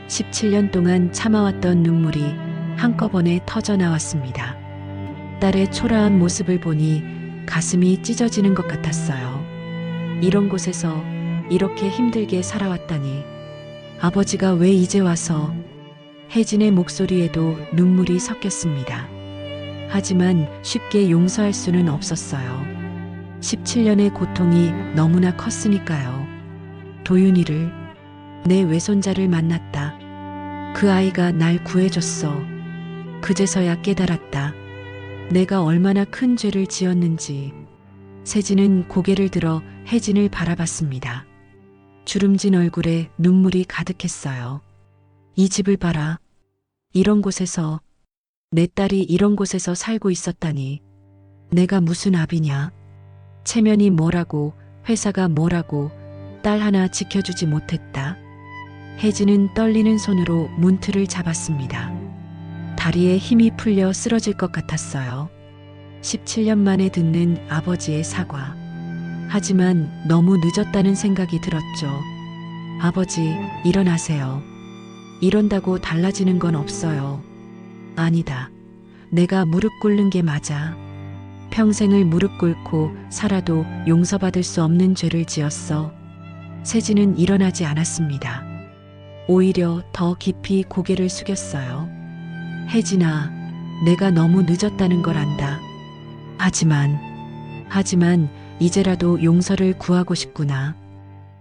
17년 동안 참아왔던 눈물이 한꺼번에 터져 나왔습니다. 딸의 초라한 모습을 보니 가슴이 찢어지는 것 같았어요. 이런 곳에서 이렇게 힘들게 살아왔다니. 아버지가 왜 이제 와서. 혜진의 목소리에도 눈물이 섞였습니다. 하지만 쉽게 용서할 수는 없었어요. 17년의 고통이 너무나 컸으니까요. 도윤이를, 내 외손자를 만났다. 그 아이가 날 구해줬어. 그제서야 깨달았다. 내가 얼마나 큰 죄를 지었는지. 세진은 고개를 들어 혜진을 바라봤습니다. 주름진 얼굴에 눈물이 가득했어요. 이 집을 봐라. 이런 곳에서, 내 딸이 이런 곳에서 살고 있었다니. 내가 무슨 아비냐. 체면이 뭐라고, 회사가 뭐라고, 딸 하나 지켜주지 못했다. 혜진은 떨리는 손으로 문틀을 잡았습니다. 다리에 힘이 풀려 쓰러질 것 같았어요. 17년 만에 듣는 아버지의 사과. 하지만 너무 늦었다는 생각이 들었죠. 아버지, 일어나세요. 이런다고 달라지는 건 없어요. 아니다. 내가 무릎 꿇는 게 맞아. 평생을 무릎 꿇고 살아도 용서받을 수 없는 죄를 지었어. 세진은 일어나지 않았습니다. 오히려 더 깊이 고개를 숙였어요. 혜진아, 내가 너무 늦었다는 걸 안다. 하지만 이제라도 용서를 구하고 싶구나.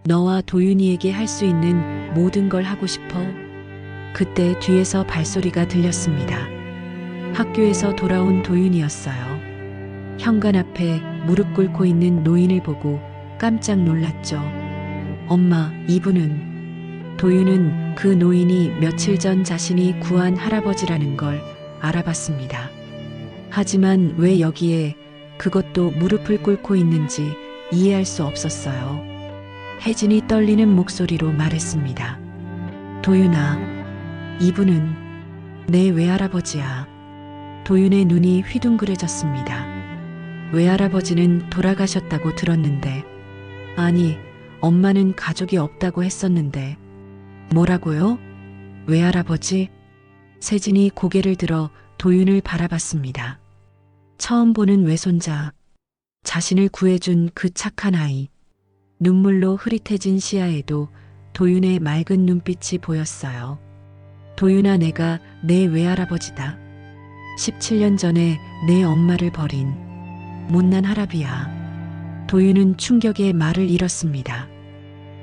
너와 도윤이에게 할 수 있는 모든 걸 하고 싶어. 그때 뒤에서 발소리가 들렸습니다. 학교에서 돌아온 도윤이었어요. 현관 앞에 무릎 꿇고 있는 노인을 보고 깜짝 놀랐죠. 엄마, 이분은. 도윤은 그 노인이 며칠 전 자신이 구한 할아버지라는 걸 알아봤습니다. 하지만 왜 여기에, 그것도 무릎을 꿇고 있는지 이해할 수 없었어요. 혜진이 떨리는 목소리로 말했습니다. 도윤아, 이분은 내 외할아버지야. 도윤의 눈이 휘둥그레졌습니다. 외할아버지는 돌아가셨다고 들었는데. 아니, 엄마는 가족이 없다고 했었는데. 뭐라고요? 외할아버지? 세진이 고개를 들어 도윤을 바라봤습니다. 처음 보는 외손자, 자신을 구해준 그 착한 아이. 눈물로 흐릿해진 시야에도 도윤의 맑은 눈빛이 보였어요. 도윤아, 내가 내 외할아버지다. 17년 전에 내 엄마를 버린 못난 할아비야. 도윤은 충격에 말을 잃었습니다.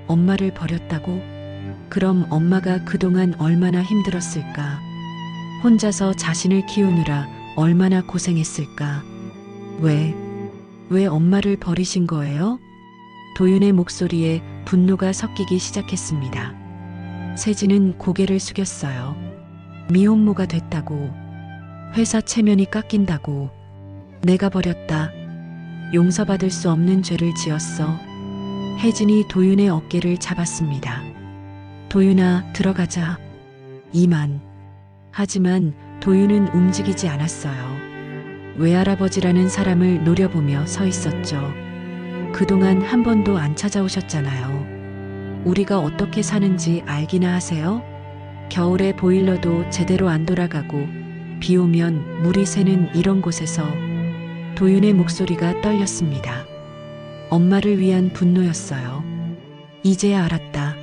엄마를 버렸다고? 그럼 엄마가 그동안 얼마나 힘들었을까? 혼자서 자신을 키우느라 얼마나 고생했을까? 왜 엄마를 버리신 거예요? 도윤의 목소리에 분노가 섞이기 시작했습니다. 세진은 고개를 숙였어요. 미혼모가 됐다고. 회사 체면이 깎인다고. 내가 버렸다. 용서받을 수 없는 죄를 지었어. 혜진이 도윤의 어깨를 잡았습니다. 도윤아, 들어가자. 이만. 하지만 도윤은 움직이지 않았어요. 외할아버지라는 사람을 노려보며 서 있었죠. 그동안 한 번도 안 찾아오셨잖아요. 우리가 어떻게 사는지 알기나 하세요? 겨울에 보일러도 제대로 안 돌아가고 비 오면 물이 새는 이런 곳에서. 도윤의 목소리가 떨렸습니다. 엄마를 위한 분노였어요. 이제야 알았다.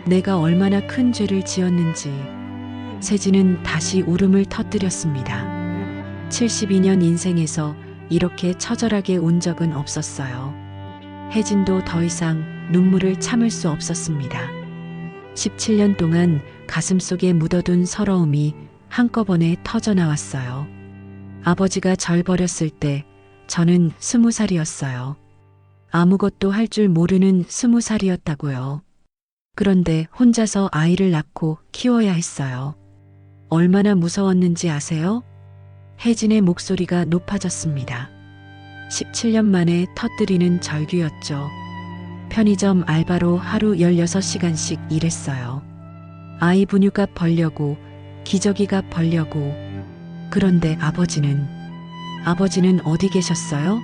내가 얼마나 큰 죄를 지었는지. 세진은 다시 울음을 터뜨렸습니다. 72년 인생에서 이렇게 처절하게 운 적은 없었어요. 혜진도 더 이상 눈물을 참을 수 없었습니다. 17년 동안 가슴속에 묻어둔 서러움이 한꺼번에 터져나왔어요. 아버지가 절 버렸을 때 저는 20살이었어요. 아무것도 할 줄 모르는 20살이었다고요. 그런데 혼자서 아이를 낳고 키워야 했어요. 얼마나 무서웠는지 아세요? 혜진의 목소리가 높아졌습니다. 17년 만에 터뜨리는 절규였죠. 편의점 알바로 하루 16시간씩 일했어요. 아이 분유값 벌려고, 기저귀값 벌려고. 그런데 아버지는 어디 계셨어요?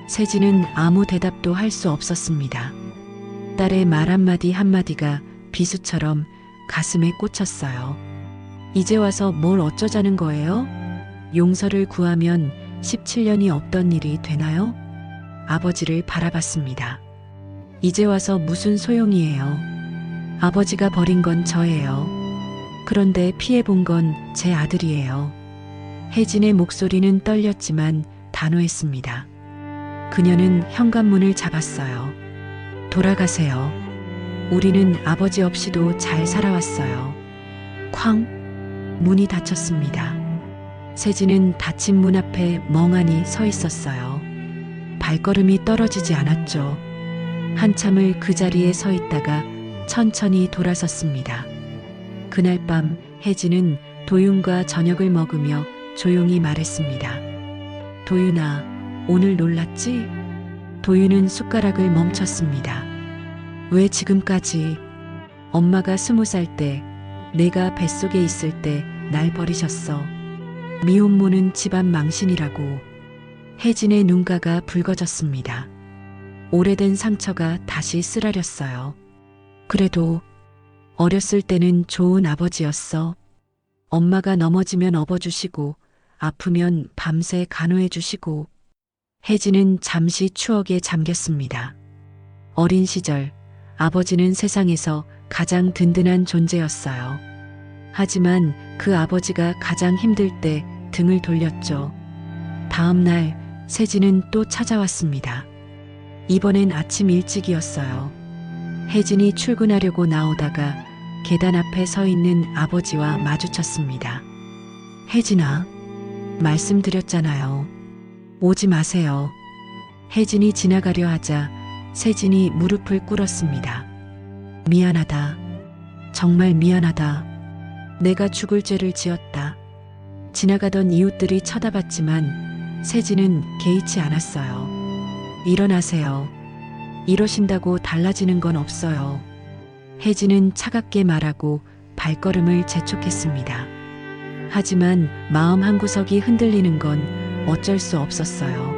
세진은 아무 대답도 할 수 없었습니다. 딸의 말 한마디가 비수처럼 가슴에 꽂혔어요. 이제 와서 뭘 어쩌자는 거예요? 용서를 구하면 17년이 없던 일이 되나요? 아버지를 바라봤습니다. 이제 와서 무슨 소용이에요? 아버지가 버린 건 저예요. 그런데 피해본 건 제 아들이에요. 혜진의 목소리는 떨렸지만 단호했습니다. 그녀는 현관문을 잡았어요. 돌아가세요. 우리는 아버지 없이도 잘 살아왔어요. 쾅! 문이 닫혔습니다. 세진은 닫힌 문 앞에 멍하니 서 있었어요. 발걸음이 떨어지지 않았죠. 한참을 그 자리에 서 있다가 천천히 돌아섰습니다. 그날 밤 혜진은 도윤과 저녁을 먹으며 조용히 말했습니다. 도윤아, 오늘 놀랐지? 도윤은 숟가락을 멈췄습니다. 왜 지금까지? 엄마가 20살 때, 내가 뱃속에 있을 때 날 버리셨어. 미혼모는 집안 망신이라고. 혜진의 눈가가 붉어졌습니다. 오래된 상처가 다시 쓰라렸어요. 그래도 어렸을 때는 좋은 아버지였어. 엄마가 넘어지면 업어주시고 아프면 밤새 간호해주시고. 혜진은 잠시 추억에 잠겼습니다. 어린 시절 아버지는 세상에서 가장 든든한 존재였어요. 하지만 그 아버지가 가장 힘들 때 등을 돌렸죠. 다음 날 세진은 또 찾아왔습니다. 이번엔 아침 일찍이었어요. 혜진이 출근하려고 나오다가 계단 앞에 서 있는 아버지와 마주쳤습니다. 혜진아, 말씀드렸잖아요. 오지 마세요. 혜진이 지나가려 하자 세진이 무릎을 꿇었습니다. 미안하다. 정말 미안하다. 내가 죽을 죄를 지었다. 지나가던 이웃들이 쳐다봤지만 세진은 개의치 않았어요. 일어나세요. 이러신다고 달라지는 건 없어요. 혜진은 차갑게 말하고 발걸음을 재촉했습니다. 하지만 마음 한구석이 흔들리는 건 어쩔 수 없었어요.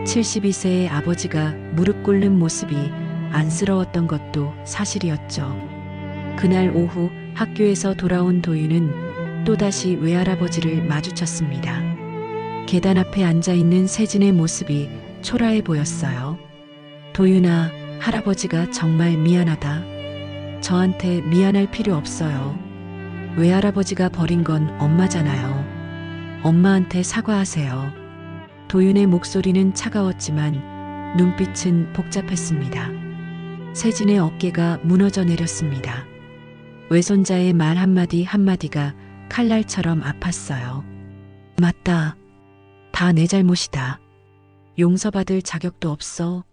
72세의 아버지가 무릎 꿇는 모습이 안쓰러웠던 것도 사실이었죠. 그날 오후 학교에서 돌아온 도윤은 또다시 외할아버지를 마주쳤습니다. 계단 앞에 앉아있는 세진의 모습이 초라해 보였어요. 도윤아, 할아버지가 정말 미안하다. 저한테 미안할 필요 없어요. 외할아버지가 버린 건 엄마잖아요. 엄마한테 사과하세요. 도윤의 목소리는 차가웠지만 눈빛은 복잡했습니다. 세진의 어깨가 무너져 내렸습니다. 외손자의 말 한마디가 칼날처럼 아팠어요. 맞다. 다 내 잘못이다. 용서받을 자격도 없어.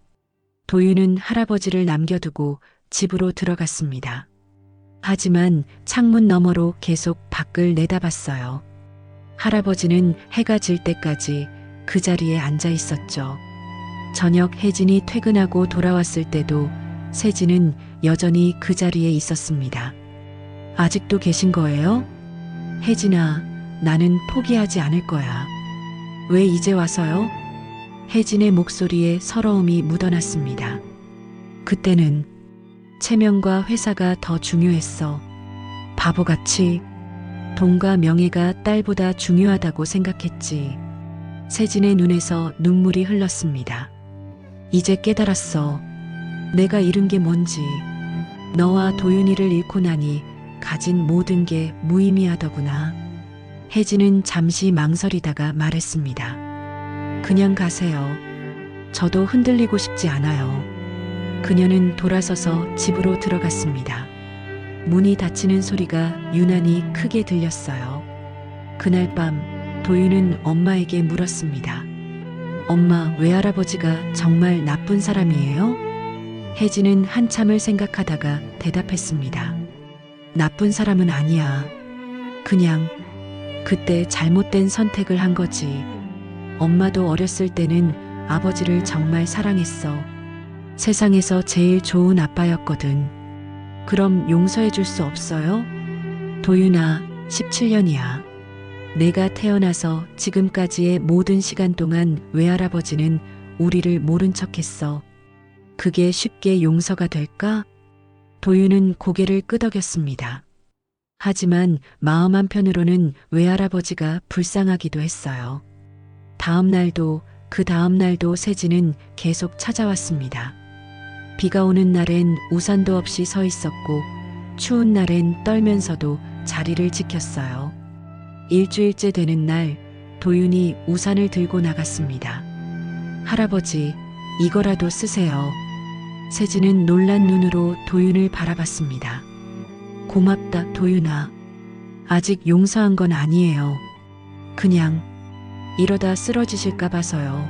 도윤은 할아버지를 남겨두고 집으로 들어갔습니다. 하지만 창문 너머로 계속 밖을 내다봤어요. 할아버지는 해가 질 때까지 그 자리에 앉아 있었죠. 저녁 혜진이 퇴근하고 돌아왔을 때도 세진은 여전히 그 자리에 있었습니다. 아직도 계신 거예요? 혜진아, 나는 포기하지 않을 거야. 왜 이제 와서요? 혜진의 목소리에 서러움이 묻어났습니다. 그때는 체면과 회사가 더 중요했어. 바보같이 돈과 명예가 딸보다 중요하다고 생각했지. 세진의 눈에서 눈물이 흘렀습니다. 이제 깨달았어. 내가 잃은 게 뭔지. 너와 도윤이를 잃고 나니 가진 모든 게 무의미하더구나. 혜진은 잠시 망설이다가 말했습니다. 그냥 가세요. 저도 흔들리고 싶지 않아요. 그녀는 돌아서서 집으로 들어갔습니다. 문이 닫히는 소리가 유난히 크게 들렸어요. 그날 밤 도윤은 엄마에게 물었습니다. 엄마, 외할아버지가 정말 나쁜 사람이에요? 혜진은 한참을 생각하다가 대답했습니다. 나쁜 사람은 아니야. 그냥 그때 잘못된 선택을 한 거지. 엄마도 어렸을 때는 아버지를 정말 사랑했어. 세상에서 제일 좋은 아빠였거든. 그럼 용서해 줄 수 없어요? 도윤아, 17년이야. 내가 태어나서 지금까지의 모든 시간 동안 외할아버지는 우리를 모른 척했어. 그게 쉽게 용서가 될까? 도윤은 고개를 끄덕였습니다. 하지만 마음 한편으로는 외할아버지가 불쌍하기도 했어요. 다음 날도 그 다음 날도 세진은 계속 찾아왔습니다. 비가 오는 날엔 우산도 없이 서 있었고 추운 날엔 떨면서도 자리를 지켰어요. 일주일째 되는 날 도윤이 우산을 들고 나갔습니다. 할아버지, 이거라도 쓰세요. 세진은 놀란 눈으로 도윤을 바라봤습니다. 고맙다, 도윤아. 아직 용서한 건 아니에요. 그냥 이러다 쓰러지실까 봐서요.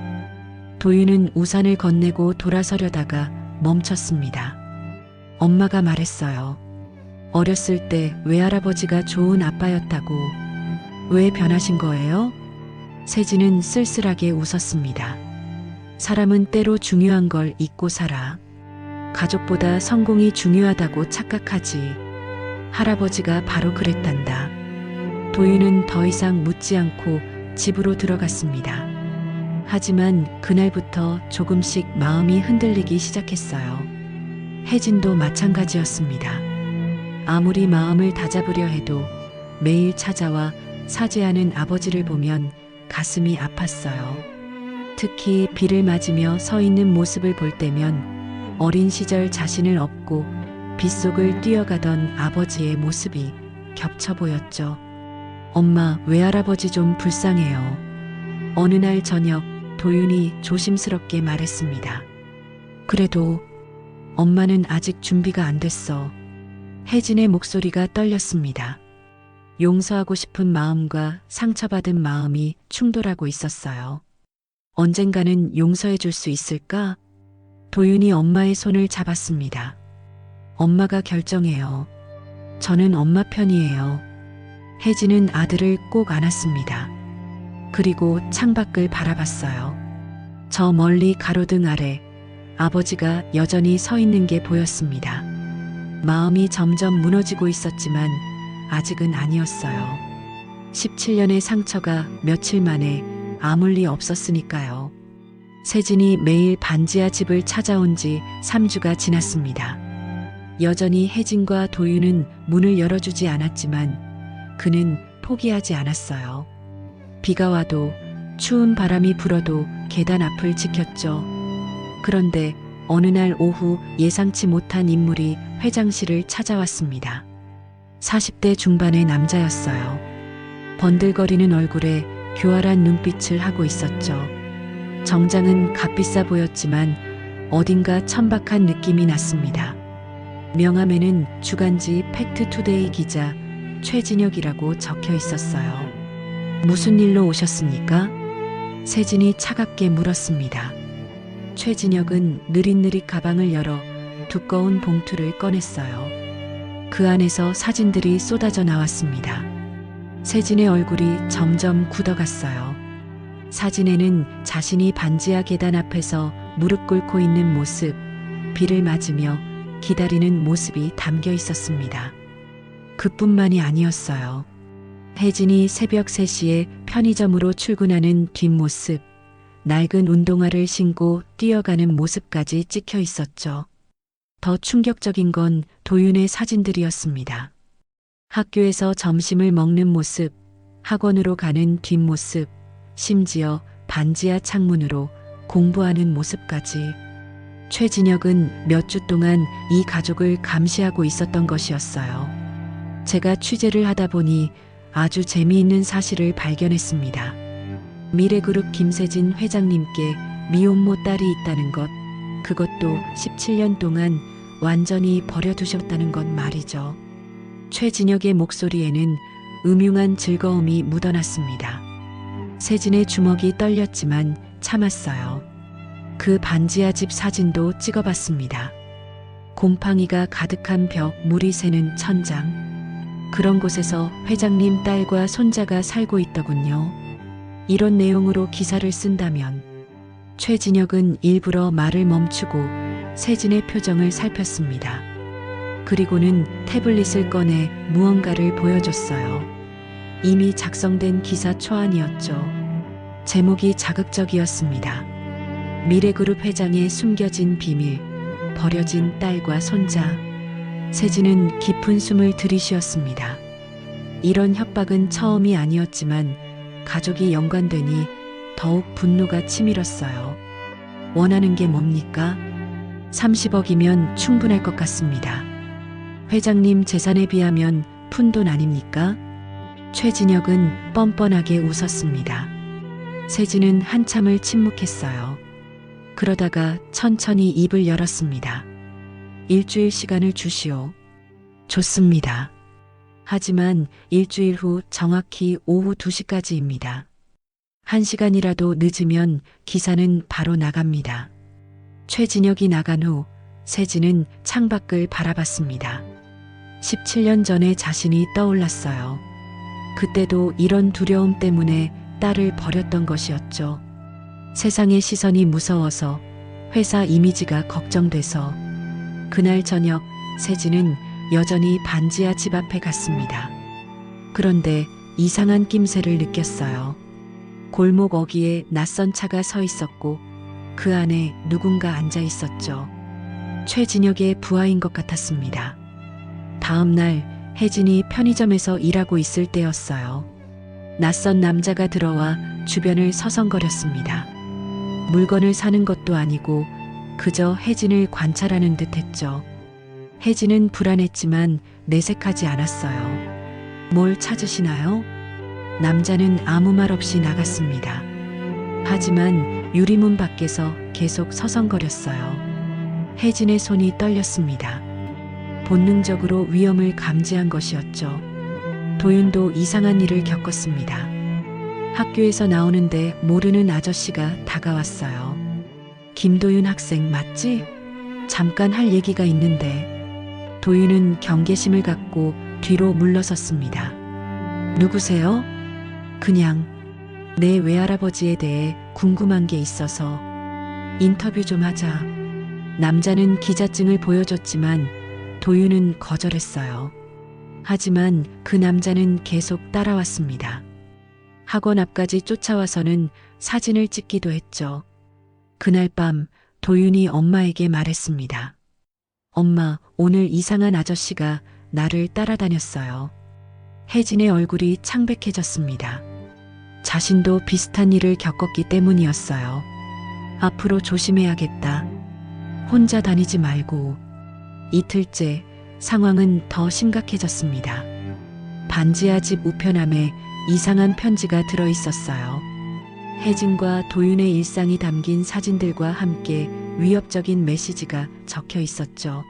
도윤은 우산을 건네고 돌아서려다가 멈췄습니다. 엄마가 말했어요. 어렸을 때 외할아버지가 좋은 아빠였다고. 왜 변하신 거예요? 세진은 쓸쓸하게 웃었습니다. 사람은 때로 중요한 걸 잊고 살아. 가족보다 성공이 중요하다고 착각하지. 할아버지가 바로 그랬단다. 도윤은 더 이상 묻지 않고 집으로 들어갔습니다. 하지만 그날부터 조금씩 마음이 흔들리기 시작했어요. 혜진도 마찬가지였습니다. 아무리 마음을 다잡으려 해도 매일 찾아와 사죄하는 아버지를 보면 가슴이 아팠어요. 특히 비를 맞으며 서 있는 모습을 볼 때면 어린 시절 자신을 업고 빗속을 뛰어가던 아버지의 모습이 겹쳐 보였죠. 엄마, 외할아버지 좀 불쌍해요. 어느 날 저녁 도윤이 조심스럽게 말했습니다. 그래도 엄마는 아직 준비가 안 됐어. 혜진의 목소리가 떨렸습니다. 용서하고 싶은 마음과 상처받은 마음이 충돌하고 있었어요. 언젠가는 용서해 줄 수 있을까? 도윤이 엄마의 손을 잡았습니다. 엄마가 결정해요. 저는 엄마 편이에요. 혜진은 아들을 꼭 안았습니다. 그리고 창밖을 바라봤어요. 저 멀리 가로등 아래 아버지가 여전히 서 있는 게 보였습니다. 마음이 점점 무너지고 있었지만 아직은 아니었어요. 17년의 상처가 며칠 만에 아물 리 없었으니까요. 세진이 매일 반지하 집을 찾아온 지 3주가 지났습니다. 여전히 혜진과 도윤은 문을 열어주지 않았지만 그는 포기하지 않았어요. 비가 와도 추운 바람이 불어도 계단 앞을 지켰죠. 그런데 어느 날 오후 예상치 못한 인물이 회장실을 찾아왔습니다. 40대 중반의 남자였어요. 번들거리는 얼굴에 교활한 눈빛을 하고 있었죠. 정장은 값비싸 보였지만 어딘가 천박한 느낌이 났습니다. 명함에는 주간지 팩트투데이 기자 최진혁이라고 적혀 있었어요. 무슨 일로 오셨습니까? 세진이 차갑게 물었습니다. 최진혁은 느릿느릿 가방을 열어 두꺼운 봉투를 꺼냈어요. 그 안에서 사진들이 쏟아져 나왔습니다. 세진의 얼굴이 점점 굳어갔어요. 사진에는 자신이 반지하 계단 앞에서 무릎 꿇고 있는 모습, 비를 맞으며 기다리는 모습이 담겨 있었습니다. 그뿐만이 아니었어요. 혜진이 새벽 3시에 편의점으로 출근하는 뒷모습, 낡은 운동화를 신고 뛰어가는 모습까지 찍혀 있었죠. 더 충격적인 건 도윤의 사진들이었습니다. 학교에서 점심을 먹는 모습, 학원으로 가는 뒷모습, 심지어 반지하 창문으로 공부하는 모습까지. 최진혁은 몇 주 동안 이 가족을 감시하고 있었던 것이었어요. 제가 취재를 하다 보니 아주 재미있는 사실을 발견했습니다. 미래그룹 김세진 회장님께 미혼모 딸이 있다는 것, 그것도 17년 동안 완전히 버려두셨다는 것 말이죠. 최진혁의 목소리에는 음흉한 즐거움이 묻어났습니다. 세진의 주먹이 떨렸지만 참았어요. 그 반지하 집 사진도 찍어봤습니다. 곰팡이가 가득한 벽, 물이 새는 천장. 그런 곳에서 회장님 딸과 손자가 살고 있더군요. 이런 내용으로 기사를 쓴다면. 최진혁은 일부러 말을 멈추고 세진의 표정을 살폈습니다. 그리고는 태블릿을 꺼내 무언가를 보여줬어요. 이미 작성된 기사 초안이었죠. 제목이 자극적이었습니다. 미래그룹 회장의 숨겨진 비밀, 버려진 딸과 손자. 세진은 깊은 숨을 들이쉬었습니다. 이런 협박은 처음이 아니었지만 가족이 연관되니 더욱 분노가 치밀었어요. 원하는 게 뭡니까? 30억이면 충분할 것 같습니다. 회장님 재산에 비하면 푼돈 아닙니까? 최진혁은 뻔뻔하게 웃었습니다. 세진은 한참을 침묵했어요. 그러다가 천천히 입을 열었습니다. 일주일 시간을 주시오. 좋습니다. 하지만 일주일 후 정확히 오후 2시까지입니다. 1시간이라도 늦으면 기사는 바로 나갑니다. 최진혁이 나간 후 세진은 창밖을 바라봤습니다. 17년 전의 자신이 떠올랐어요. 그때도 이런 두려움 때문에 딸을 버렸던 것이었죠. 세상의 시선이 무서워서, 회사 이미지가 걱정돼서. 그날 저녁 세진은 여전히 반지하 집 앞에 갔습니다. 그런데 이상한 낌새를 느꼈어요. 골목 어귀에 낯선 차가 서 있었고 그 안에 누군가 앉아 있었죠. 최진혁의 부하인 것 같았습니다. 다음 날 혜진이 편의점에서 일하고 있을 때였어요. 낯선 남자가 들어와 주변을 서성거렸습니다. 물건을 사는 것도 아니고 그저 혜진을 관찰하는 듯 했죠. 혜진은 불안했지만 내색하지 않았어요. 뭘 찾으시나요? 남자는 아무 말 없이 나갔습니다. 하지만 유리문 밖에서 계속 서성거렸어요. 혜진의 손이 떨렸습니다. 본능적으로 위험을 감지한 것이었죠. 도윤도 이상한 일을 겪었습니다. 학교에서 나오는데 모르는 아저씨가 다가왔어요. 김도윤 학생 맞지? 잠깐 할 얘기가 있는데. 도윤은 경계심을 갖고 뒤로 물러섰습니다. 누구세요? 그냥 내 외할아버지에 대해 궁금한 게 있어서 인터뷰 좀 하자. 남자는 기자증을 보여줬지만 도윤은 거절했어요. 하지만 그 남자는 계속 따라왔습니다. 학원 앞까지 쫓아와서는 사진을 찍기도 했죠. 그날 밤 도윤이 엄마에게 말했습니다. 엄마, 오늘 이상한 아저씨가 나를 따라다녔어요. 혜진의 얼굴이 창백해졌습니다. 자신도 비슷한 일을 겪었기 때문이었어요. 앞으로 조심해야겠다. 혼자 다니지 말고. 이틀째 상황은 더 심각해졌습니다. 반지하 집 우편함에 이상한 편지가 들어 있었어요. 혜진과 도윤의 일상이 담긴 사진들과 함께 위협적인 메시지가 적혀 있었죠.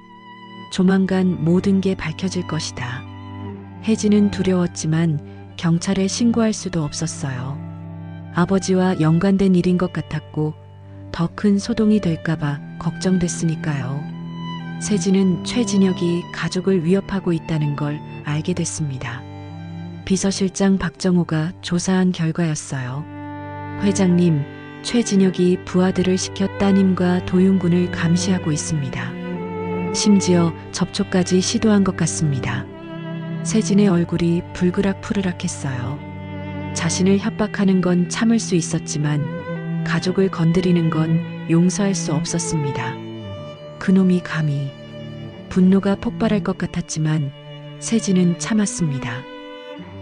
조만간 모든 게 밝혀질 것이다. 혜진은 두려웠지만 경찰에 신고할 수도 없었어요. 아버지와 연관된 일인 것 같았고 더 큰 소동이 될까봐 걱정됐으니까요. 세진은 최진혁이 가족을 위협하고 있다는 걸 알게 됐습니다. 비서실장 박정호가 조사한 결과였어요. 회장님, 최진혁이 부하들을 시켜 따님과 도윤군을 감시하고 있습니다. 심지어 접촉까지 시도한 것 같습니다. 세진의 얼굴이 불그락푸르락했어요. 자신을 협박하는 건 참을 수 있었지만 가족을 건드리는 건 용서할 수 없었습니다. 그놈이 감히. 분노가 폭발할 것 같았지만 세진은 참았습니다.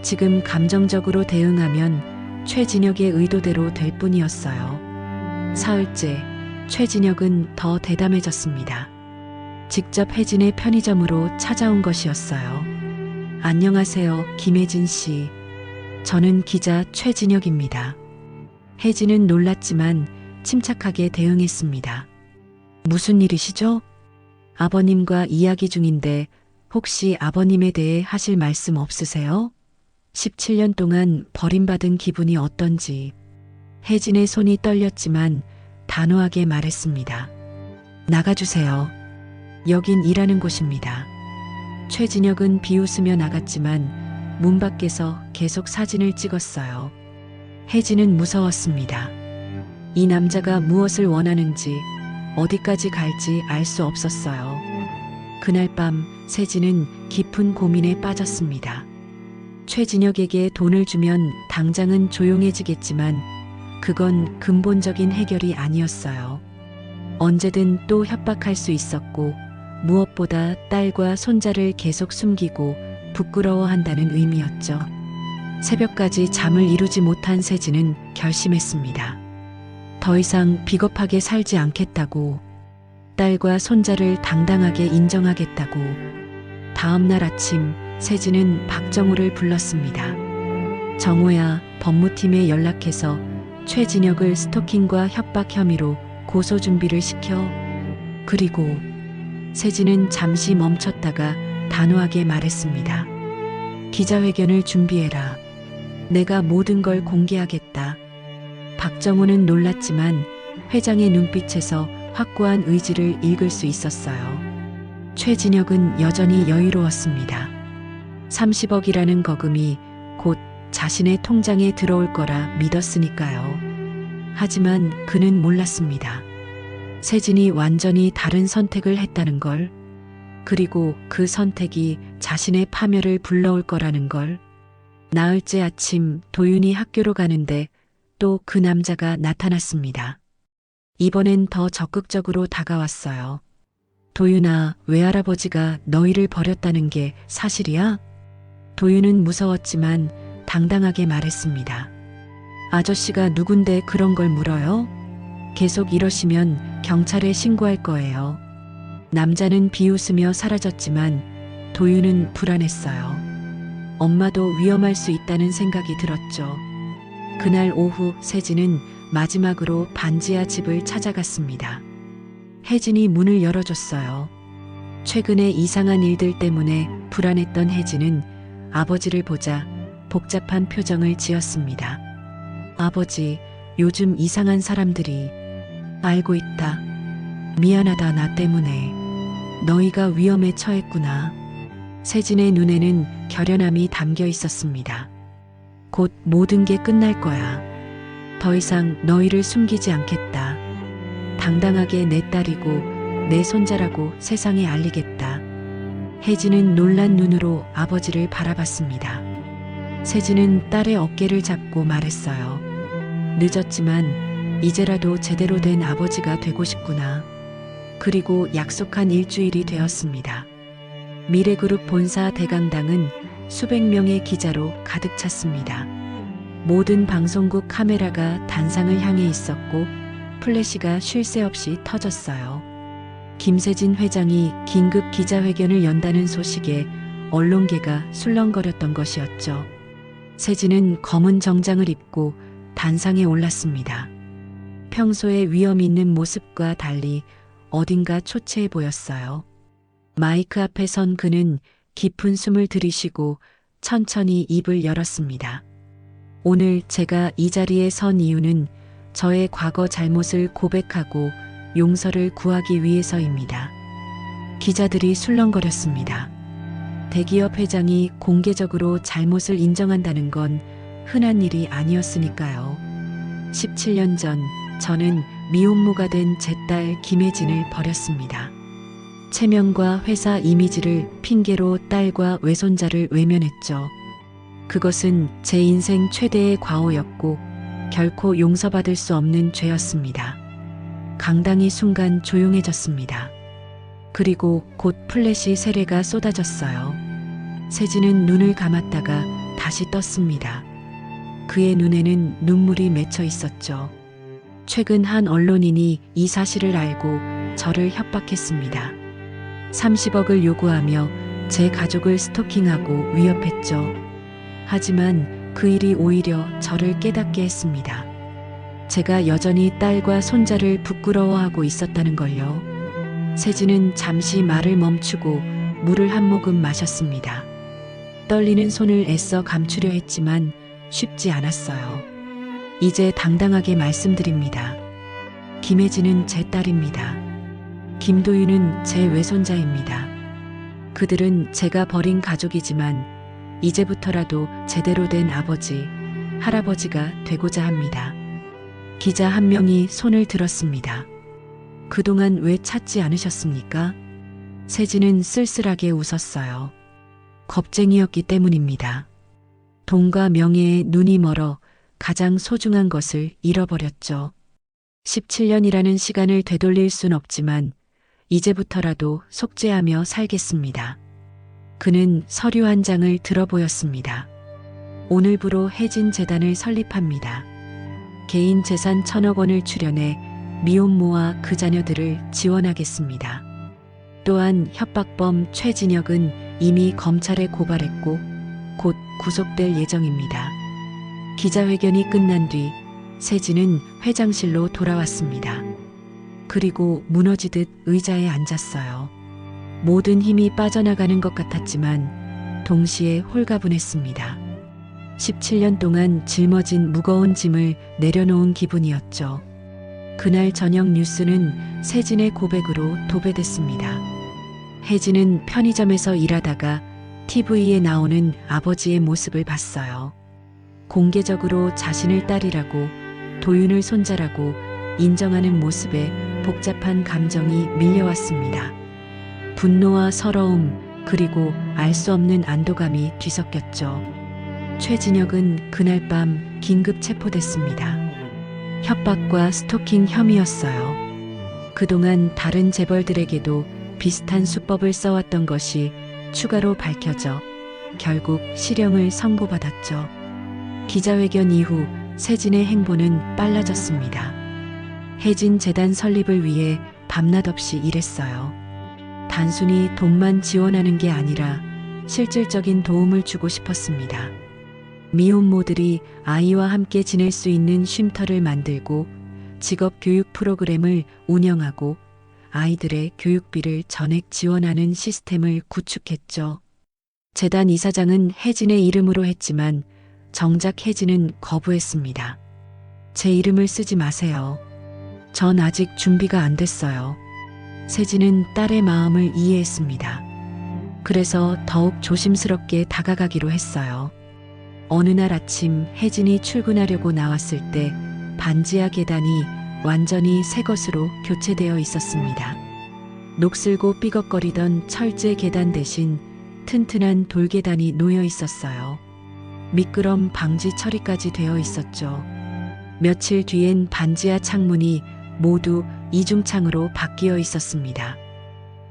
지금 감정적으로 대응하면 최진혁의 의도대로 될 뿐이었어요. 사흘째, 최진혁은 더 대담해졌습니다. 직접 혜진의 편의점으로 찾아온 것이었어요. 안녕하세요, 김혜진 씨. 저는 기자 최진혁입니다. 혜진은 놀랐지만 침착하게 대응했습니다. 무슨 일이시죠? 아버님과 이야기 중인데 혹시 아버님에 대해 하실 말씀 없으세요? 17년 동안 버림받은 기분이 어떤지. 혜진의 손이 떨렸지만 단호하게 말했습니다. 나가주세요. 여긴 일하는 곳입니다. 최진혁은 비웃으며 나갔지만 문 밖에서 계속 사진을 찍었어요. 혜진은 무서웠습니다. 이 남자가 무엇을 원하는지, 어디까지 갈지 알 수 없었어요. 그날 밤 세진은 깊은 고민에 빠졌습니다. 최진혁에게 돈을 주면 당장은 조용해지겠지만 그건 근본적인 해결이 아니었어요. 언제든 또 협박할 수 있었고 무엇보다 딸과 손자를 계속 숨기고 부끄러워한다는 의미였죠. 새벽까지 잠을 이루지 못한 세진은 결심했습니다. 더 이상 비겁하게 살지 않겠다고, 딸과 손자를 당당하게 인정하겠다고. 다음 날 아침 세진은 박정우를 불렀습니다. 정우야, 법무팀에 연락해서 최진혁을 스토킹과 협박 혐의로 고소 준비를 시켜. 그리고 세진은 잠시 멈췄다가 단호하게 말했습니다. 기자회견을 준비해라. 내가 모든 걸 공개하겠다. 박정우는 놀랐지만 회장의 눈빛에서 확고한 의지를 읽을 수 있었어요. 최진혁은 여전히 여유로웠습니다. 30억이라는 거금이 곧 자신의 통장에 들어올 거라 믿었으니까요. 하지만 그는 몰랐습니다. 세진이 완전히 다른 선택을 했다는 걸, 그리고 그 선택이 자신의 파멸을 불러올 거라는 걸. 나흘째 아침 도윤이 학교로 가는데 또 그 남자가 나타났습니다. 이번엔 더 적극적으로 다가왔어요. 도윤아, 외할아버지가 너희를 버렸다는 게 사실이야? 도윤은 무서웠지만 당당하게 말했습니다. 아저씨가 누군데 그런 걸 물어요? 계속 이러시면 경찰에 신고할 거예요. 남자는 비웃으며 사라졌지만 도윤은 불안했어요. 엄마도 위험할 수 있다는 생각이 들었죠. 그날 오후 세진은 마지막으로 반지하 집을 찾아갔습니다. 혜진이 문을 열어줬어요. 최근에 이상한 일들 때문에 불안했던 혜진은 아버지를 보자 복잡한 표정을 지었습니다. 아버지, 요즘 이상한 사람들이. 알고 있다. 미안하다, 나 때문에. 너희가 위험에 처했구나. 세진의 눈에는 결연함이 담겨 있었습니다. 곧 모든 게 끝날 거야. 더 이상 너희를 숨기지 않겠다. 당당하게 내 딸이고 내 손자라고 세상에 알리겠다. 혜진은 놀란 눈으로 아버지를 바라봤습니다. 세진은 딸의 어깨를 잡고 말했어요. 늦었지만 이제라도 제대로 된 아버지가 되고 싶구나. 그리고 약속한 일주일이 되었습니다. 미래그룹 본사 대강당은 수백 명의 기자로 가득 찼습니다. 모든 방송국 카메라가 단상을 향해 있었고 플래시가 쉴 새 없이 터졌어요. 김세진 회장이 긴급 기자회견을 연다는 소식에 언론계가 술렁거렸던 것이었죠. 세진은 검은 정장을 입고 단상에 올랐습니다. 평소에 위험 있는 모습과 달리 어딘가 초췌해 보였어요. 마이크 앞에 선 그는 깊은 숨을 들이쉬고 천천히 입을 열었습니다. 오늘 제가 이 자리에 선 이유는 저의 과거 잘못을 고백하고 용서를 구하기 위해서입니다. 기자들이 술렁거렸습니다. 대기업 회장이 공개적으로 잘못을 인정한다는 건 흔한 일이 아니었으니까요. 17년 전 저는 미혼모가 된 제 딸 김혜진을 버렸습니다. 체면과 회사 이미지를 핑계로 딸과 외손자를 외면했죠. 그것은 제 인생 최대의 과오였고 결코 용서받을 수 없는 죄였습니다. 강당이 순간 조용해졌습니다. 그리고 곧 플래시 세례가 쏟아졌어요. 세진은 눈을 감았다가 다시 떴습니다. 그의 눈에는 눈물이 맺혀 있었죠. 최근 한 언론인이 이 사실을 알고 저를 협박했습니다. 30억을 요구하며 제 가족을 스토킹하고 위협했죠. 하지만 그 일이 오히려 저를 깨닫게 했습니다. 제가 여전히 딸과 손자를 부끄러워하고 있었다는 걸요. 세진은 잠시 말을 멈추고 물을 한 모금 마셨습니다. 떨리는 손을 애써 감추려 했지만 쉽지 않았어요. 이제 당당하게 말씀드립니다. 김혜진은 제 딸입니다. 김도윤은 제 외손자입니다. 그들은 제가 버린 가족이지만 이제부터라도 제대로 된 아버지, 할아버지가 되고자 합니다. 기자 한 명이 손을 들었습니다. 그동안 왜 찾지 않으셨습니까? 세진은 쓸쓸하게 웃었어요. 겁쟁이였기 때문입니다. 돈과 명예에 눈이 멀어 가장 소중한 것을 잃어버렸죠. 17년이라는 시간을 되돌릴 순 없지만 이제부터라도 속죄하며 살겠습니다. 그는 서류 한 장을 들어보였습니다. 오늘부로 혜진 재단을 설립합니다. 개인 재산 1,000억 원을 출연해 미혼모와 그 자녀들을 지원하겠습니다. 또한 협박범 최진혁은 이미 검찰에 고발했고 곧 구속될 예정입니다. 기자회견이 끝난 뒤 세진은 회장실로 돌아왔습니다. 그리고 무너지듯 의자에 앉았어요. 모든 힘이 빠져나가는 것 같았지만 동시에 홀가분했습니다. 17년 동안 짊어진 무거운 짐을 내려놓은 기분이었죠. 그날 저녁 뉴스는 세진의 고백으로 도배됐습니다. 혜진은 편의점에서 일하다가 TV에 나오는 아버지의 모습을 봤어요. 공개적으로 자신을 딸이라고, 도윤을 손자라고 인정하는 모습에 복잡한 감정이 밀려왔습니다. 분노와 서러움, 그리고 알 수 없는 안도감이 뒤섞였죠. 최진혁은 그날 밤 긴급 체포됐습니다. 협박과 스토킹 혐의였어요. 그동안 다른 재벌들에게도 비슷한 수법을 써왔던 것이 추가로 밝혀져 결국 실형을 선고받았죠. 기자회견 이후 세진의 행보는 빨라졌습니다. 혜진 재단 설립을 위해 밤낮 없이 일했어요. 단순히 돈만 지원하는 게 아니라 실질적인 도움을 주고 싶었습니다. 미혼모들이 아이와 함께 지낼 수 있는 쉼터를 만들고 직업 교육 프로그램을 운영하고 아이들의 교육비를 전액 지원하는 시스템을 구축했죠. 재단 이사장은 혜진의 이름으로 했지만 정작 혜진은 거부했습니다. 제 이름을 쓰지 마세요. 전 아직 준비가 안 됐어요. 세진은 딸의 마음을 이해했습니다. 그래서 더욱 조심스럽게 다가가기로 했어요. 어느 날 아침 혜진이 출근하려고 나왔을 때 반지하 계단이 완전히 새 것으로 교체되어 있었습니다. 녹슬고 삐걱거리던 철제 계단 대신 튼튼한 돌계단이 놓여 있었어요. 미끄럼 방지 처리까지 되어 있었죠. 며칠 뒤엔 반지하 창문이 모두 이중창으로 바뀌어 있었습니다.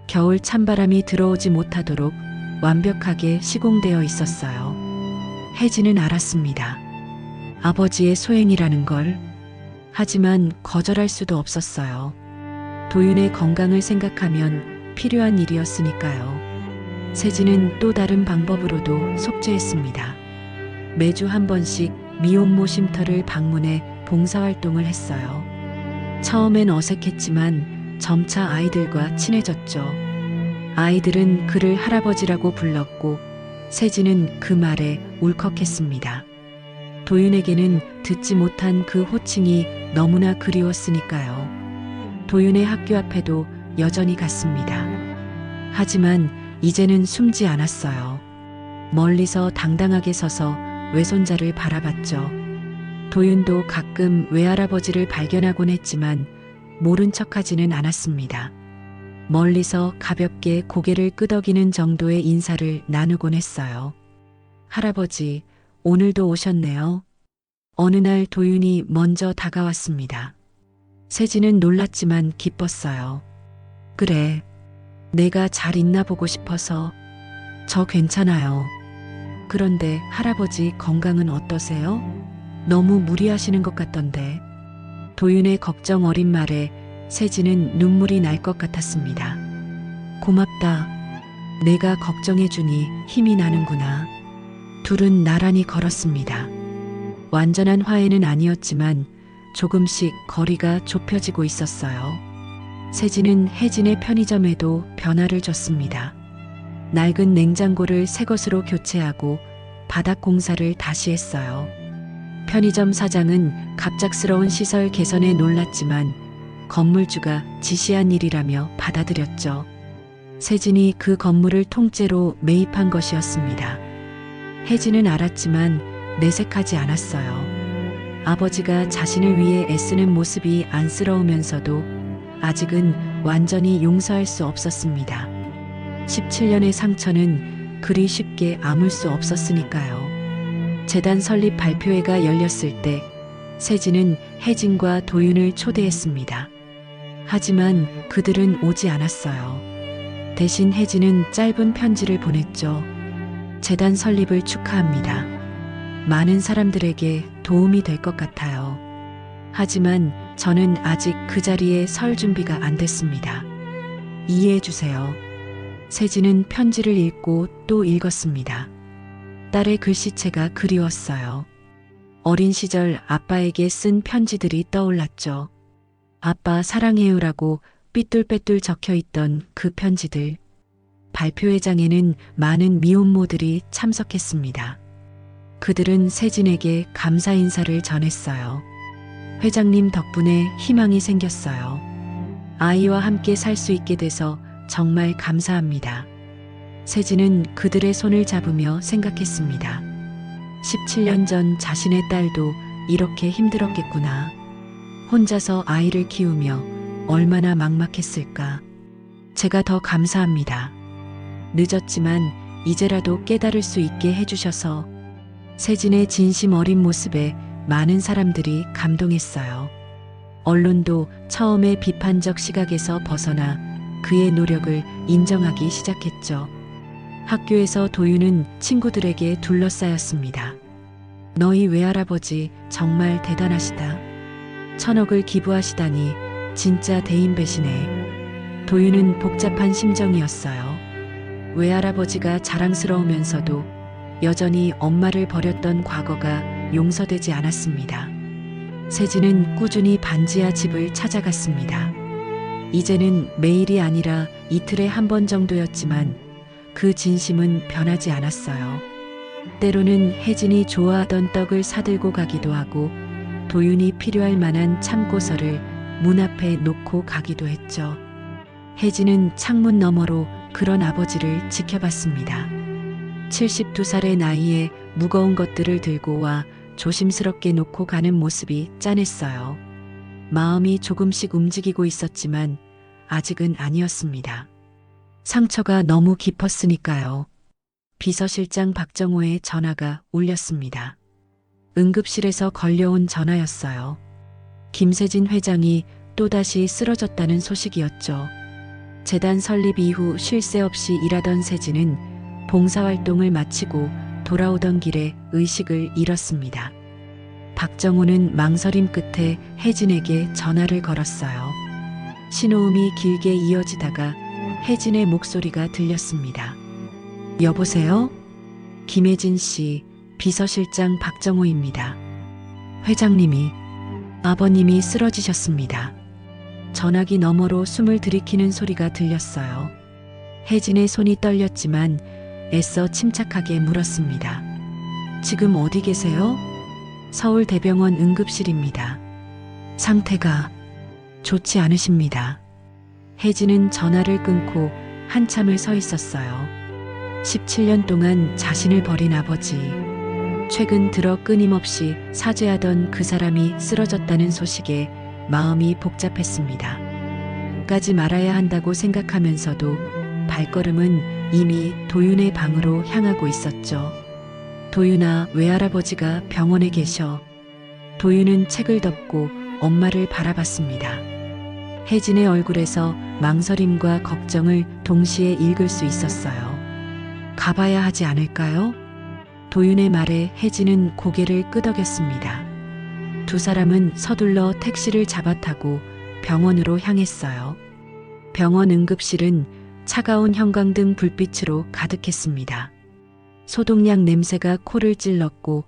겨울 찬바람이 들어오지 못하도록 완벽하게 시공되어 있었어요. 혜진은 알았습니다. 아버지의 소행이라는 걸. 하지만 거절할 수도 없었어요. 도윤의 건강을 생각하면 필요한 일이었으니까요. 세진은 또 다른 방법으로도 속죄했습니다. 매주 한 번씩 미혼모 쉼터를 방문해 봉사활동을 했어요. 처음엔 어색했지만 점차 아이들과 친해졌죠. 아이들은 그를 할아버지라고 불렀고 세진은 그 말에 울컥했습니다. 도윤에게는 듣지 못한 그 호칭이 너무나 그리웠으니까요. 도윤의 학교 앞에도 여전히 갔습니다. 하지만 이제는 숨지 않았어요. 멀리서 당당하게 서서 외손자를 바라봤죠. 도윤도 가끔 외할아버지를 발견하곤 했지만 모른 척하지는 않았습니다. 멀리서 가볍게 고개를 끄덕이는 정도의 인사를 나누곤 했어요. 할아버지, 오늘도 오셨네요. 어느 날 도윤이 먼저 다가왔습니다. 세진은 놀랐지만 기뻤어요. 그래, 내가 잘 있나 보고 싶어서. 저 괜찮아요. 그런데 할아버지 건강은 어떠세요? 너무 무리하시는 것 같던데. 도윤의 걱정 어린 말에 세진은 눈물이 날 것 같았습니다. 고맙다. 내가 걱정해주니 힘이 나는구나. 둘은 나란히 걸었습니다. 완전한 화해는 아니었지만 조금씩 거리가 좁혀지고 있었어요. 세진은 혜진의 편의점에도 변화를 줬습니다. 낡은 냉장고를 새 것으로 교체하고 바닥 공사를 다시 했어요. 편의점 사장은 갑작스러운 시설 개선에 놀랐지만 건물주가 지시한 일이라며 받아들였죠. 세진이 그 건물을 통째로 매입한 것이었습니다. 혜진은 알았지만 내색하지 않았어요. 아버지가 자신을 위해 애쓰는 모습이 안쓰러우면서도 아직은 완전히 용서할 수 없었습니다. 17년의 상처는 그리 쉽게 아물 수 없었으니까요. 재단 설립 발표회가 열렸을 때 세진은 혜진과 도윤을 초대했습니다. 하지만 그들은 오지 않았어요. 대신 혜진은 짧은 편지를 보냈죠. 재단 설립을 축하합니다. 많은 사람들에게 도움이 될 것 같아요. 하지만 저는 아직 그 자리에 설 준비가 안 됐습니다. 이해해 주세요. 세진은 편지를 읽고 또 읽었습니다. 딸의 글씨체가 그리웠어요. 어린 시절 아빠에게 쓴 편지들이 떠올랐죠. 아빠 사랑해요라고 삐뚤빼뚤 적혀 있던 그 편지들. 발표회장에는 많은 미혼모들이 참석했습니다. 그들은 세진에게 감사 인사를 전했어요. 회장님 덕분에 희망이 생겼어요. 아이와 함께 살 수 있게 돼서 정말 감사합니다. 세진은 그들의 손을 잡으며 생각했습니다. 17년 전 자신의 딸도 이렇게 힘들었겠구나. 혼자서 아이를 키우며 얼마나 막막했을까. 제가 더 감사합니다. 늦었지만 이제라도 깨달을 수 있게 해주셔서. 세진의 진심 어린 모습에 많은 사람들이 감동했어요. 언론도 처음에 비판적 시각에서 벗어나 그의 노력을 인정하기 시작했죠. 학교에서 도윤은 친구들에게 둘러싸였습니다. 너희 외할아버지 정말 대단하시다. 1,000억을 기부하시다니 진짜 대인배시네. 도윤은 복잡한 심정이었어요. 외할아버지가 자랑스러우면서도 여전히 엄마를 버렸던 과거가 용서되지 않았습니다. 세진은 꾸준히 반지하 집을 찾아갔습니다. 이제는 매일이 아니라 이틀에 한 번 정도였지만 그 진심은 변하지 않았어요. 때로는 혜진이 좋아하던 떡을 사들고 가기도 하고 도윤이 필요할 만한 참고서를 문 앞에 놓고 가기도 했죠. 혜진은 창문 너머로 그런 아버지를 지켜봤습니다. 72살의 나이에 무거운 것들을 들고 와 조심스럽게 놓고 가는 모습이 짠했어요. 마음이 조금씩 움직이고 있었지만 아직은 아니었습니다. 상처가 너무 깊었으니까요. 비서실장 박정호의 전화가 울렸습니다. 응급실에서 걸려온 전화였어요. 김세진 회장이 또다시 쓰러졌다는 소식이었죠. 재단 설립 이후 쉴 새 없이 일하던 세진은 봉사활동을 마치고 돌아오던 길에 의식을 잃었습니다. 박정호는 망설임 끝에 혜진에게 전화를 걸었어요. 신호음이 길게 이어지다가 혜진의 목소리가 들렸습니다. 여보세요? 김혜진 씨, 비서실장 박정호입니다. 회장님이, 아버님이 쓰러지셨습니다. 전화기 너머로 숨을 들이키는 소리가 들렸어요. 혜진의 손이 떨렸지만 애써 침착하게 물었습니다. 지금 어디 계세요? 서울대병원 응급실입니다. 상태가 좋지 않으십니다. 혜진은 전화를 끊고 한참을 서 있었어요. 17년 동안 자신을 버린 아버지. 최근 들어 끊임없이 사죄하던 그 사람이 쓰러졌다는 소식에 마음이 복잡했습니다. 까지 말아야 한다고 생각하면서도 발걸음은 이미 도윤의 방으로 향하고 있었죠. 도윤아, 외할아버지가 병원에 계셔. 도윤은 책을 덮고 엄마를 바라봤습니다. 혜진의 얼굴에서 망설임과 걱정을 동시에 읽을 수 있었어요. 가봐야 하지 않을까요? 도윤의 말에 혜진은 고개를 끄덕였습니다. 두 사람은 서둘러 택시를 잡아타고 병원으로 향했어요. 병원 응급실은 차가운 형광등 불빛으로 가득했습니다. 소독약 냄새가 코를 찔렀고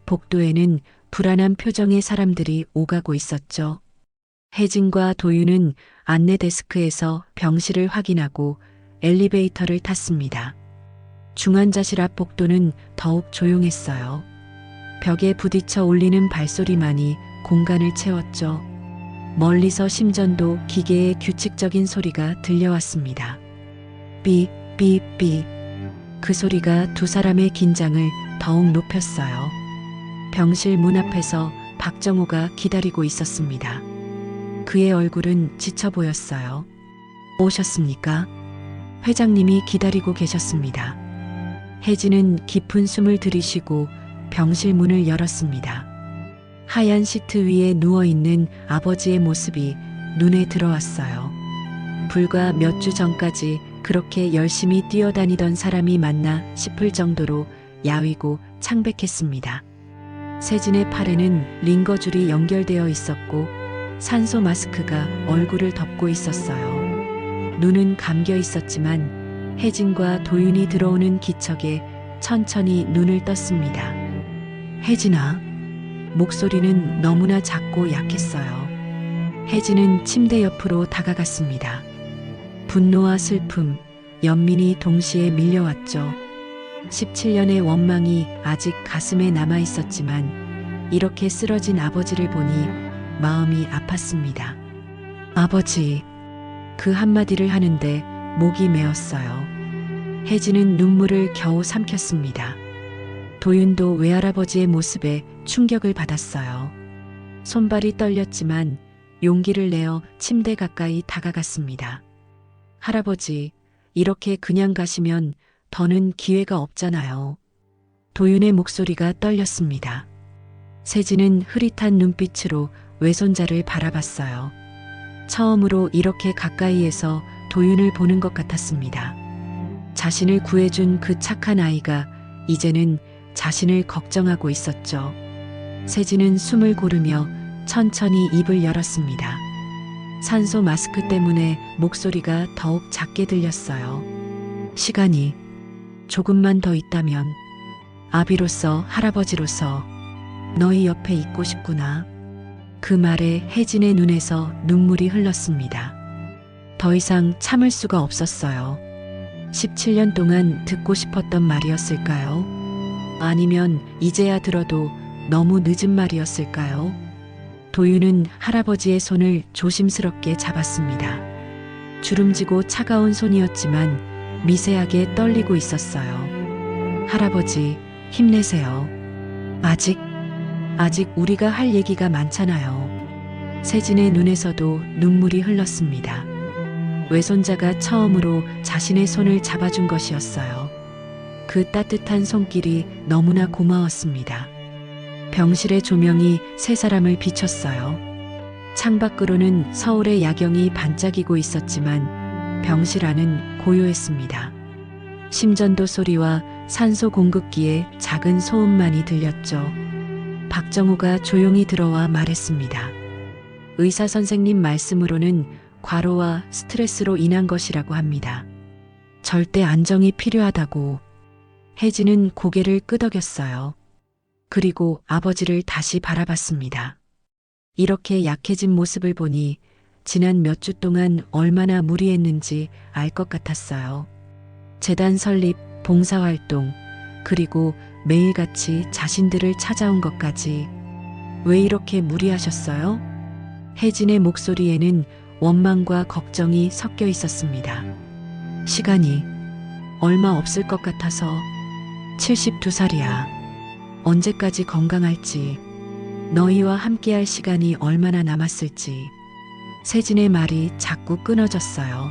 복도에는 불안한 표정의 사람들이 오가고 있었죠. 혜진과 도윤은 안내 데스크에서 병실을 확인하고 엘리베이터를 탔습니다. 중환자실 앞 복도는 더욱 조용했어요. 벽에 부딪혀 울리는 발소리만이 공간을 채웠죠. 멀리서 심전도 기계의 규칙적인 소리가 들려왔습니다. 삐, 삐, 삐. 그 소리가 두 사람의 긴장을 더욱 높였어요. 병실 문 앞에서 박정호가 기다리고 있었습니다. 그의 얼굴은 지쳐 보였어요. 오셨습니까? 회장님이 기다리고 계셨습니다. 혜진은 깊은 숨을 들이쉬고 병실 문을 열었습니다. 하얀 시트 위에 누워있는 아버지의 모습이 눈에 들어왔어요. 불과 몇 주 전까지 그렇게 열심히 뛰어다니던 사람이 맞나 싶을 정도로 야위고 창백했습니다. 세진의 팔에는 링거줄이 연결되어 있었고 산소 마스크가 얼굴을 덮고 있었어요. 눈은 감겨 있었지만 혜진과 도윤이 들어오는 기척에 천천히 눈을 떴습니다. 혜진아. 목소리는 너무나 작고 약했어요. 혜진은 침대 옆으로 다가갔습니다. 분노와 슬픔, 연민이 동시에 밀려왔죠. 17년의 원망이 아직 가슴에 남아 있었지만 이렇게 쓰러진 아버지를 보니 마음이 아팠습니다. 아버지, 그 한마디를 하는데 목이 메었어요. 혜진은 눈물을 겨우 삼켰습니다. 도윤도 외할아버지의 모습에 충격을 받았어요. 손발이 떨렸지만 용기를 내어 침대 가까이 다가갔습니다. 할아버지, 이렇게 그냥 가시면 더는 기회가 없잖아요. 도윤의 목소리가 떨렸습니다. 세진은 흐릿한 눈빛으로 외손자를 바라봤어요. 처음으로 이렇게 가까이에서 도윤을 보는 것 같았습니다. 자신을 구해준 그 착한 아이가 이제는 자신을 걱정하고 있었죠. 세진은 숨을 고르며 천천히 입을 열었습니다. 산소 마스크 때문에 목소리가 더욱 작게 들렸어요. 시간이 조금만 더 있다면 아비로서 할아버지로서 너희 옆에 있고 싶구나. 그 말에 혜진의 눈에서 눈물이 흘렀습니다. 더 이상 참을 수가 없었어요. 17년 동안 듣고 싶었던 말이었을까요? 아니면 이제야 들어도 너무 늦은 말이었을까요? 도윤은 할아버지의 손을 조심스럽게 잡았습니다. 주름지고 차가운 손이었지만 미세하게 떨리고 있었어요. 할아버지, 힘내세요. 아직 우리가 할 얘기가 많잖아요. 세진의 눈에서도 눈물이 흘렀습니다. 외손자가 처음으로 자신의 손을 잡아준 것이었어요. 그 따뜻한 손길이 너무나 고마웠습니다. 병실의 조명이 세 사람을 비췄어요. 창밖으로는 서울의 야경이 반짝이고 있었지만 병실 안은 고요했습니다. 심전도 소리와 산소 공급기의 작은 소음만이 들렸죠. 박정우가 조용히 들어와 말했습니다. 의사 선생님 말씀으로는 과로와 스트레스로 인한 것이라고 합니다. 절대 안정이 필요하다고. 혜진은 고개를 끄덕였어요. 그리고 아버지를 다시 바라봤습니다. 이렇게 약해진 모습을 보니 지난 몇 주 동안 얼마나 무리했는지 알 것 같았어요. 재단 설립, 봉사활동, 그리고 매일같이 자신들을 찾아온 것까지. 왜 이렇게 무리하셨어요? 혜진의 목소리에는 원망과 걱정이 섞여 있었습니다. 시간이 얼마 없을 것 같아서 72살이야. 언제까지 건강할지, 너희와 함께할 시간이 얼마나 남았을지. 세진의 말이 자꾸 끊어졌어요.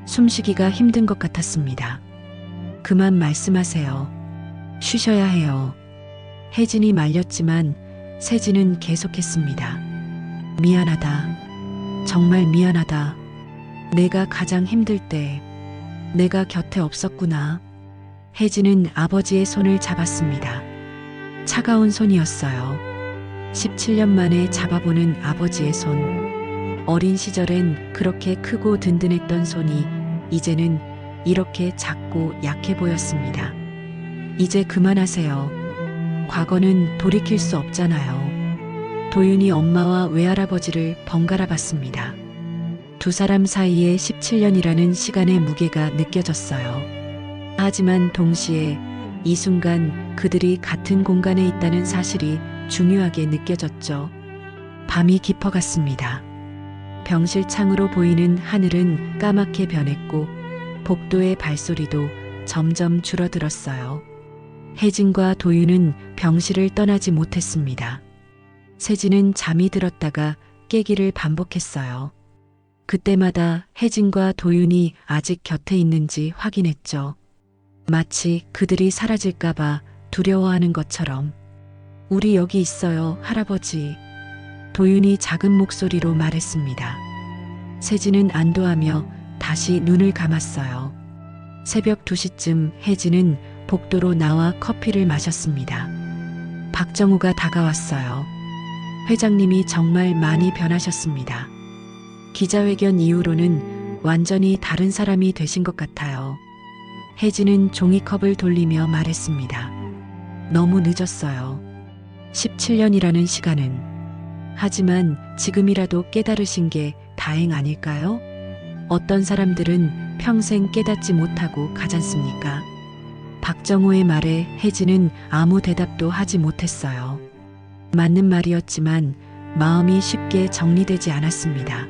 숨쉬기가 힘든 것 같았습니다. 그만 말씀하세요. 쉬셔야 해요. 혜진이 말렸지만 세진은 계속했습니다. 미안하다. 정말 미안하다. 내가 가장 힘들 때 내가 곁에 없었구나. 혜진은 아버지의 손을 잡았습니다. 차가운 손이었어요. 17년 만에 잡아보는 아버지의 손. 어린 시절엔 그렇게 크고 든든했던 손이 이제는 이렇게 작고 약해 보였습니다. 이제 그만하세요. 과거는 돌이킬 수 없잖아요. 도윤이 엄마와 외할아버지를 번갈아 봤습니다. 두 사람 사이에 17년이라는 시간의 무게가 느껴졌어요. 하지만 동시에 이 순간 그들이 같은 공간에 있다는 사실이 중요하게 느껴졌죠. 밤이 깊어갔습니다. 병실 창으로 보이는 하늘은 까맣게 변했고 복도의 발소리도 점점 줄어들었어요. 혜진과 도윤은 병실을 떠나지 못했습니다. 세진은 잠이 들었다가 깨기를 반복했어요. 그때마다 혜진과 도윤이 아직 곁에 있는지 확인했죠. 마치 그들이 사라질까봐 두려워하는 것처럼. 우리 여기 있어요, 할아버지. 도윤이 작은 목소리로 말했습니다. 세진은 안도하며 다시 눈을 감았어요. 새벽 2시쯤 혜진은 복도로 나와 커피를 마셨습니다. 박정우가 다가왔어요. 회장님이 정말 많이 변하셨습니다. 기자회견 이후로는 완전히 다른 사람이 되신 것 같아요. 혜진은 종이컵을 돌리며 말했습니다. 너무 늦었어요. 17년이라는 시간은. 하지만 지금이라도 깨달으신 게 다행 아닐까요? 어떤 사람들은 평생 깨닫지 못하고 가잖습니까? 박정호의 말에 혜진은 아무 대답도 하지 못했어요. 맞는 말이었지만 마음이 쉽게 정리되지 않았습니다.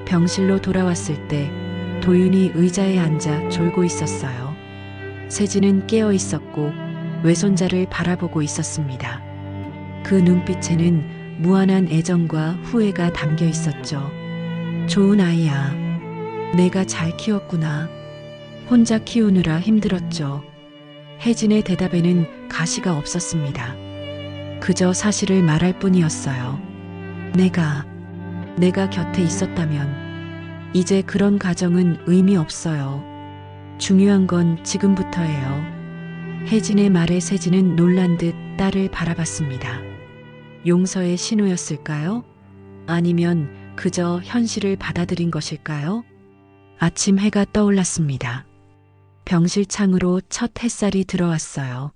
병실로 돌아왔을 때 도윤이 의자에 앉아 졸고 있었어요. 세진은 깨어 있었고 외손자를 바라보고 있었습니다. 그 눈빛에는 무한한 애정과 후회가 담겨 있었죠. 좋은 아이야. 내가 잘 키웠구나. 혼자 키우느라 힘들었죠. 혜진의 대답에는 가시가 없었습니다. 그저 사실을 말할 뿐이었어요. 내가 곁에 있었다면 이제 그런 가정은 의미 없어요. 중요한 건 지금부터예요. 혜진의 말에 세진은 놀란 듯 딸을 바라봤습니다. 용서의 신호였을까요? 아니면 그저 현실을 받아들인 것일까요? 아침 해가 떠올랐습니다. 병실 창으로 첫 햇살이 들어왔어요.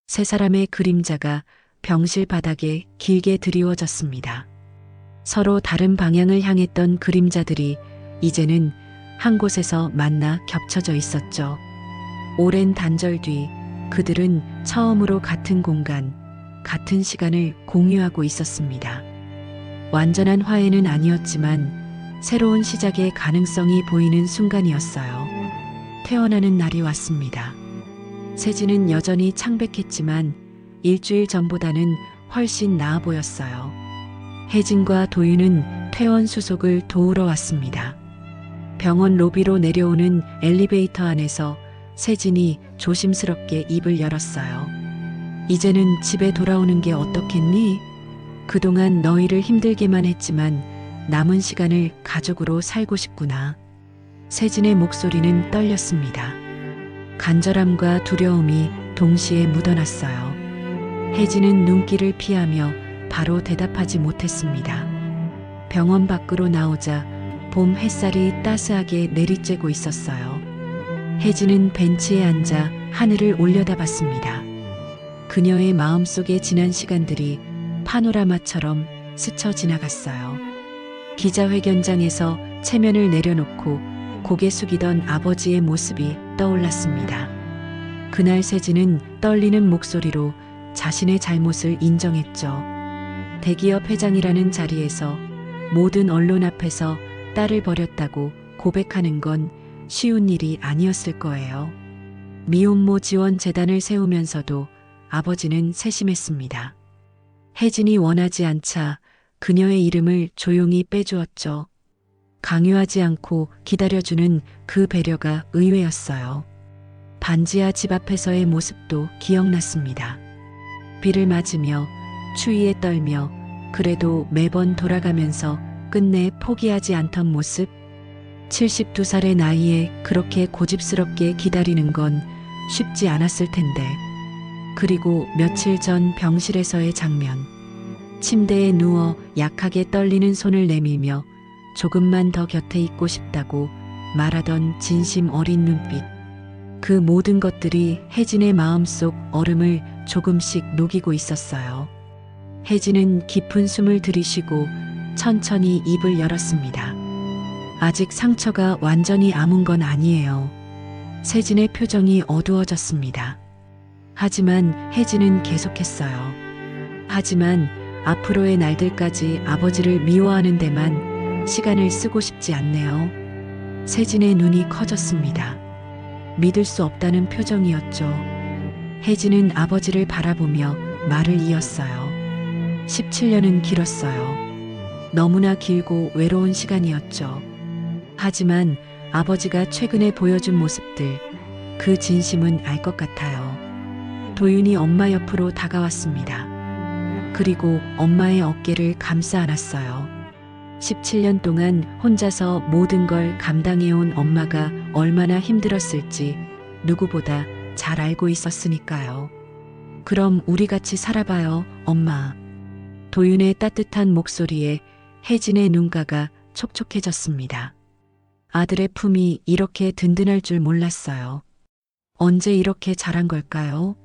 세 사람의 그림자가 병실 바닥에 길게 드리워졌습니다. 서로 다른 방향을 향했던 그림자들이 이제는 한 곳에서 만나 겹쳐져 있었죠. 오랜 단절 뒤 그들은 처음으로 같은 공간, 같은 시간을 공유하고 있었습니다. 완전한 화해는 아니었지만 새로운 시작의 가능성이 보이는 순간이었어요. 태어나는 날이 왔습니다. 세진은 여전히 창백했지만 일주일 전보다는 훨씬 나아 보였어요. 혜진과 도윤은 퇴원 수속을 도우러 왔습니다. 병원 로비로 내려오는 엘리베이터 안에서 세진이 조심스럽게 입을 열었어요. 이제는 집에 돌아오는 게 어떻겠니? 그동안 너희를 힘들게만 했지만 남은 시간을 가족으로 살고 싶구나. 세진의 목소리는 떨렸습니다. 간절함과 두려움이 동시에 묻어났어요. 혜진은 눈길을 피하며 바로 대답하지 못했습니다. 병원 밖으로 나오자 봄 햇살이 따스하게 내리쬐고 있었어요. 혜진은 벤치에 앉아 하늘을 올려다봤습니다. 그녀의 마음속에 지난 시간들이 파노라마처럼 스쳐 지나갔어요. 기자회견장에서 체면을 내려놓고 고개 숙이던 아버지의 모습이 떠올랐습니다. 그날 세진은 떨리는 목소리로 자신의 잘못을 인정했죠. 대기업 회장이라는 자리에서 모든 언론 앞에서 딸을 버렸다고 고백하는 건 쉬운 일이 아니었을 거예요. 미혼모 지원 재단을 세우면서도 아버지는 세심했습니다. 혜진이 원하지 않자 그녀의 이름을 조용히 빼주었죠. 강요하지 않고 기다려주는 그 배려가 의외였어요. 반지하 집 앞에서의 모습도 기억났습니다. 비를 맞으며 추위에 떨며 그래도 매번 돌아가면서 끝내 포기하지 않던 모습. 72살의 나이에 그렇게 고집스럽게 기다리는 건 쉽지 않았을 텐데. 그리고 며칠 전 병실에서의 장면. 침대에 누워 약하게 떨리는 손을 내밀며 조금만 더 곁에 있고 싶다고 말하던 진심 어린 눈빛. 그 모든 것들이 혜진의 마음속 얼음을 조금씩 녹이고 있었어요. 혜진은 깊은 숨을 들이쉬고 천천히 입을 열었습니다. 아직 상처가 완전히 아문 건 아니에요. 세진의 표정이 어두워졌습니다. 하지만 혜진은 계속했어요. 하지만 앞으로의 날들까지 아버지를 미워하는 데만 시간을 쓰고 싶지 않네요. 세진의 눈이 커졌습니다. 믿을 수 없다는 표정이었죠. 혜진은 아버지를 바라보며 말을 이었어요. 17년은 길었어요. 너무나 길고 외로운 시간이었죠. 하지만 아버지가 최근에 보여준 모습들, 그 진심은 알 것 같아요. 도윤이 엄마 옆으로 다가왔습니다. 그리고 엄마의 어깨를 감싸 안았어요. 17년 동안 혼자서 모든 걸 감당해온 엄마가 얼마나 힘들었을지 누구보다 잘 알고 있었으니까요. 그럼 우리 같이 살아봐요, 엄마. 도윤의 따뜻한 목소리에 혜진의 눈가가 촉촉해졌습니다. 아들의 품이 이렇게 든든할 줄 몰랐어요. 언제 이렇게 자란 걸까요?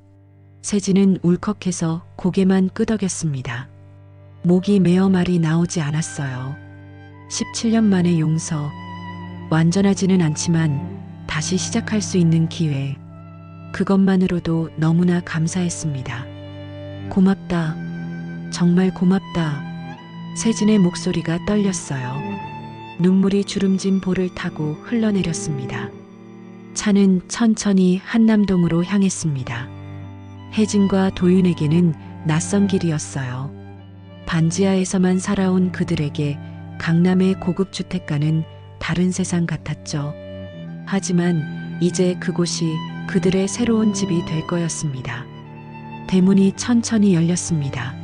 세진은 울컥해서 고개만 끄덕였습니다. 목이 메어 말이 나오지 않았어요. 17년 만의 용서. 완전하지는 않지만 다시 시작할 수 있는 기회. 그것만으로도 너무나 감사했습니다. 고맙다. 정말 고맙다. 세진의 목소리가 떨렸어요. 눈물이 주름진 볼을 타고 흘러내렸습니다. 차는 천천히 한남동으로 향했습니다. 혜진과 도윤에게는 낯선 길이었어요. 반지하에서만 살아온 그들에게 강남의 고급 주택가는 다른 세상 같았죠. 하지만 이제 그곳이 그들의 새로운 집이 될 거였습니다. 대문이 천천히 열렸습니다.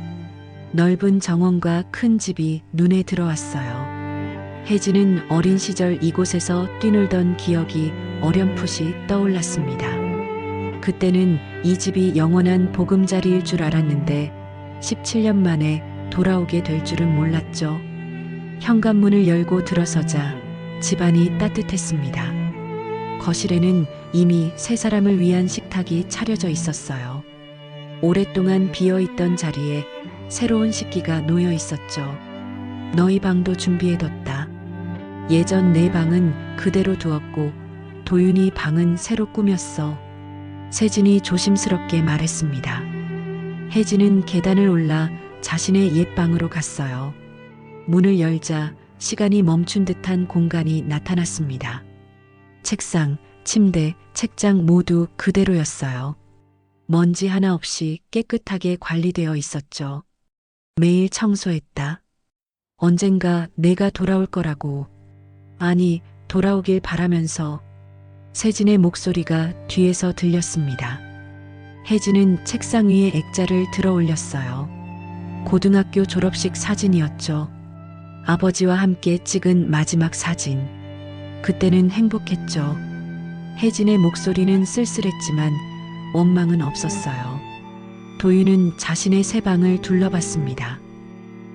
넓은 정원과 큰 집이 눈에 들어왔어요. 혜진은 어린 시절 이곳에서 뛰놀던 기억이 어렴풋이 떠올랐습니다. 그때는 이 집이 영원한 보금자리일 줄 알았는데 17년 만에 돌아오게 될 줄은 몰랐죠. 현관문을 열고 들어서자 집안이 따뜻했습니다. 거실에는 이미 세 사람을 위한 식탁이 차려져 있었어요. 오랫동안 비어있던 자리에 새로운 식기가 놓여 있었죠. 너희 방도 준비해뒀다. 예전 내 방은 그대로 두었고 도윤이 방은 새로 꾸몄어. 세진이 조심스럽게 말했습니다. 혜진은 계단을 올라 자신의 옛 방으로 갔어요. 문을 열자 시간이 멈춘 듯한 공간이 나타났습니다. 책상, 침대, 책장 모두 그대로였어요. 먼지 하나 없이 깨끗하게 관리되어 있었죠. 매일 청소했다. 언젠가 내가 돌아올 거라고. 아니, 돌아오길 바라면서. 세진의 목소리가 뒤에서 들렸습니다. 혜진은 책상 위에 액자를 들어 올렸어요. 고등학교 졸업식 사진이었죠. 아버지와 함께 찍은 마지막 사진. 그때는 행복했죠. 혜진의 목소리는 쓸쓸했지만 원망은 없었어요. 도윤은 자신의 새 방을 둘러봤습니다.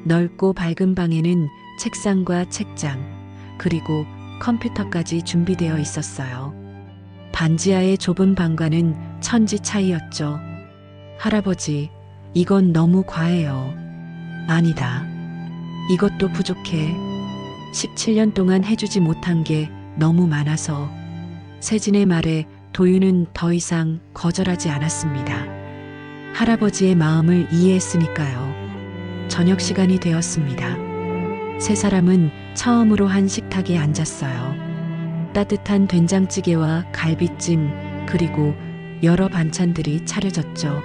넓고 밝은 방에는 책상과 책장, 그리고 컴퓨터까지 준비되어 있었어요. 반지하의 좁은 방과는 천지 차이였죠. 할아버지, 이건 너무 과해요. 아니다. 이것도 부족해. 17년 동안 해주지 못한 게 너무 많아서. 세진의 말에 도윤은 더 이상 거절하지 않았습니다. 할아버지의 마음을 이해했으니까요. 저녁 시간이 되었습니다. 세 사람은 처음으로 한 식탁에 앉았어요. 따뜻한 된장찌개와 갈비찜 그리고 여러 반찬들이 차려졌죠.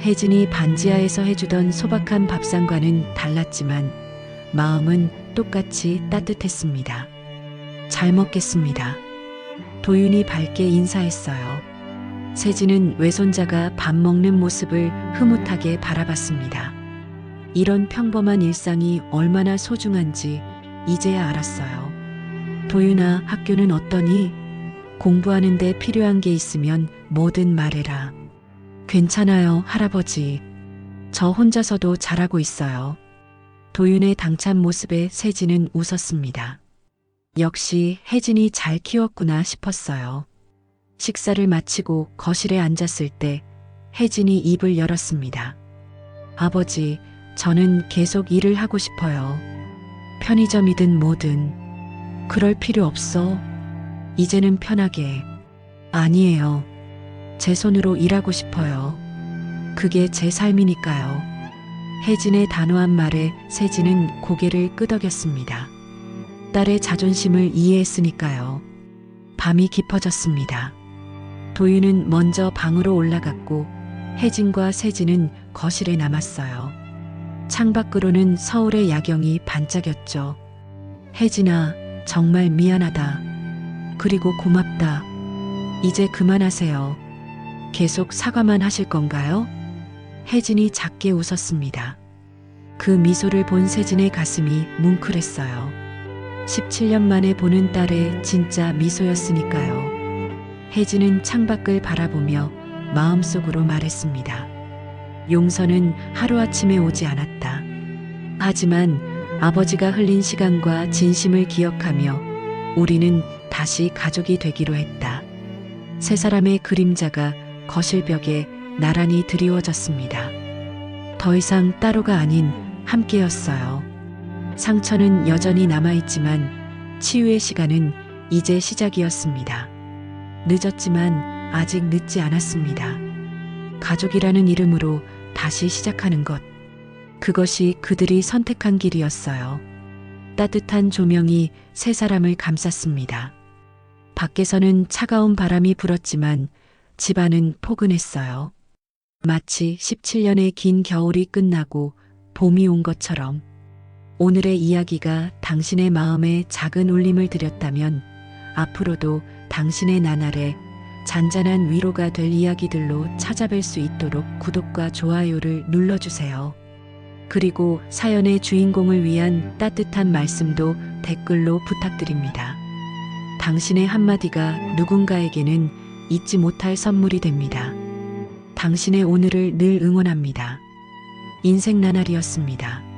혜진이 반지하에서 해주던 소박한 밥상과는 달랐지만 마음은 똑같이 따뜻했습니다. 잘 먹겠습니다. 도윤이 밝게 인사했어요. 세진은 외손자가 밥 먹는 모습을 흐뭇하게 바라봤습니다. 이런 평범한 일상이 얼마나 소중한지 이제야 알았어요. 도윤아, 학교는 어떠니? 공부하는데 필요한 게 있으면 뭐든 말해라. 괜찮아요, 할아버지. 저 혼자서도 잘하고 있어요. 도윤의 당찬 모습에 세진은 웃었습니다. 역시 혜진이 잘 키웠구나 싶었어요. 식사를 마치고 거실에 앉았을 때 혜진이 입을 열었습니다. 아버지, 저는 계속 일을 하고 싶어요. 편의점이든 뭐든. 그럴 필요 없어. 이제는 편하게. 아니에요. 제 손으로 일하고 싶어요. 그게 제 삶이니까요. 혜진의 단호한 말에 세진은 고개를 끄덕였습니다. 딸의 자존심을 이해했으니까요. 밤이 깊어졌습니다. 도윤은 먼저 방으로 올라갔고 혜진과 세진은 거실에 남았어요. 창밖으로는 서울의 야경이 반짝였죠. 혜진아, 정말 미안하다. 그리고 고맙다. 이제 그만하세요. 계속 사과만 하실 건가요? 혜진이 작게 웃었습니다. 그 미소를 본 세진의 가슴이 뭉클했어요. 17년 만에 보는 딸의 진짜 미소였으니까요. 혜진은 창밖을 바라보며 마음속으로 말했습니다. 용서는 하루아침에 오지 않았다. 하지만 아버지가 흘린 시간과 진심을 기억하며 우리는 다시 가족이 되기로 했다. 세 사람의 그림자가 거실벽에 나란히 드리워졌습니다. 더 이상 따로가 아닌 함께였어요. 상처는 여전히 남아있지만 치유의 시간은 이제 시작이었습니다. 늦었지만 아직 늦지 않았습니다. 가족이라는 이름으로 다시 시작하는 것. 그것이 그들이 선택한 길이었어요. 따뜻한 조명이 세 사람을 감쌌습니다. 밖에서는 차가운 바람이 불었지만 집안은 포근했어요. 마치 17년의 긴 겨울이 끝나고 봄이 온 것처럼. 오늘의 이야기가 당신의 마음에 작은 울림을 드렸다면 앞으로도 당신의 나날에 잔잔한 위로가 될 이야기들로 찾아뵐 수 있도록 구독과 좋아요를 눌러주세요. 그리고 사연의 주인공을 위한 따뜻한 말씀도 댓글로 부탁드립니다. 당신의 한마디가 누군가에게는 잊지 못할 선물이 됩니다. 당신의 오늘을 늘 응원합니다. 인생 나날이었습니다.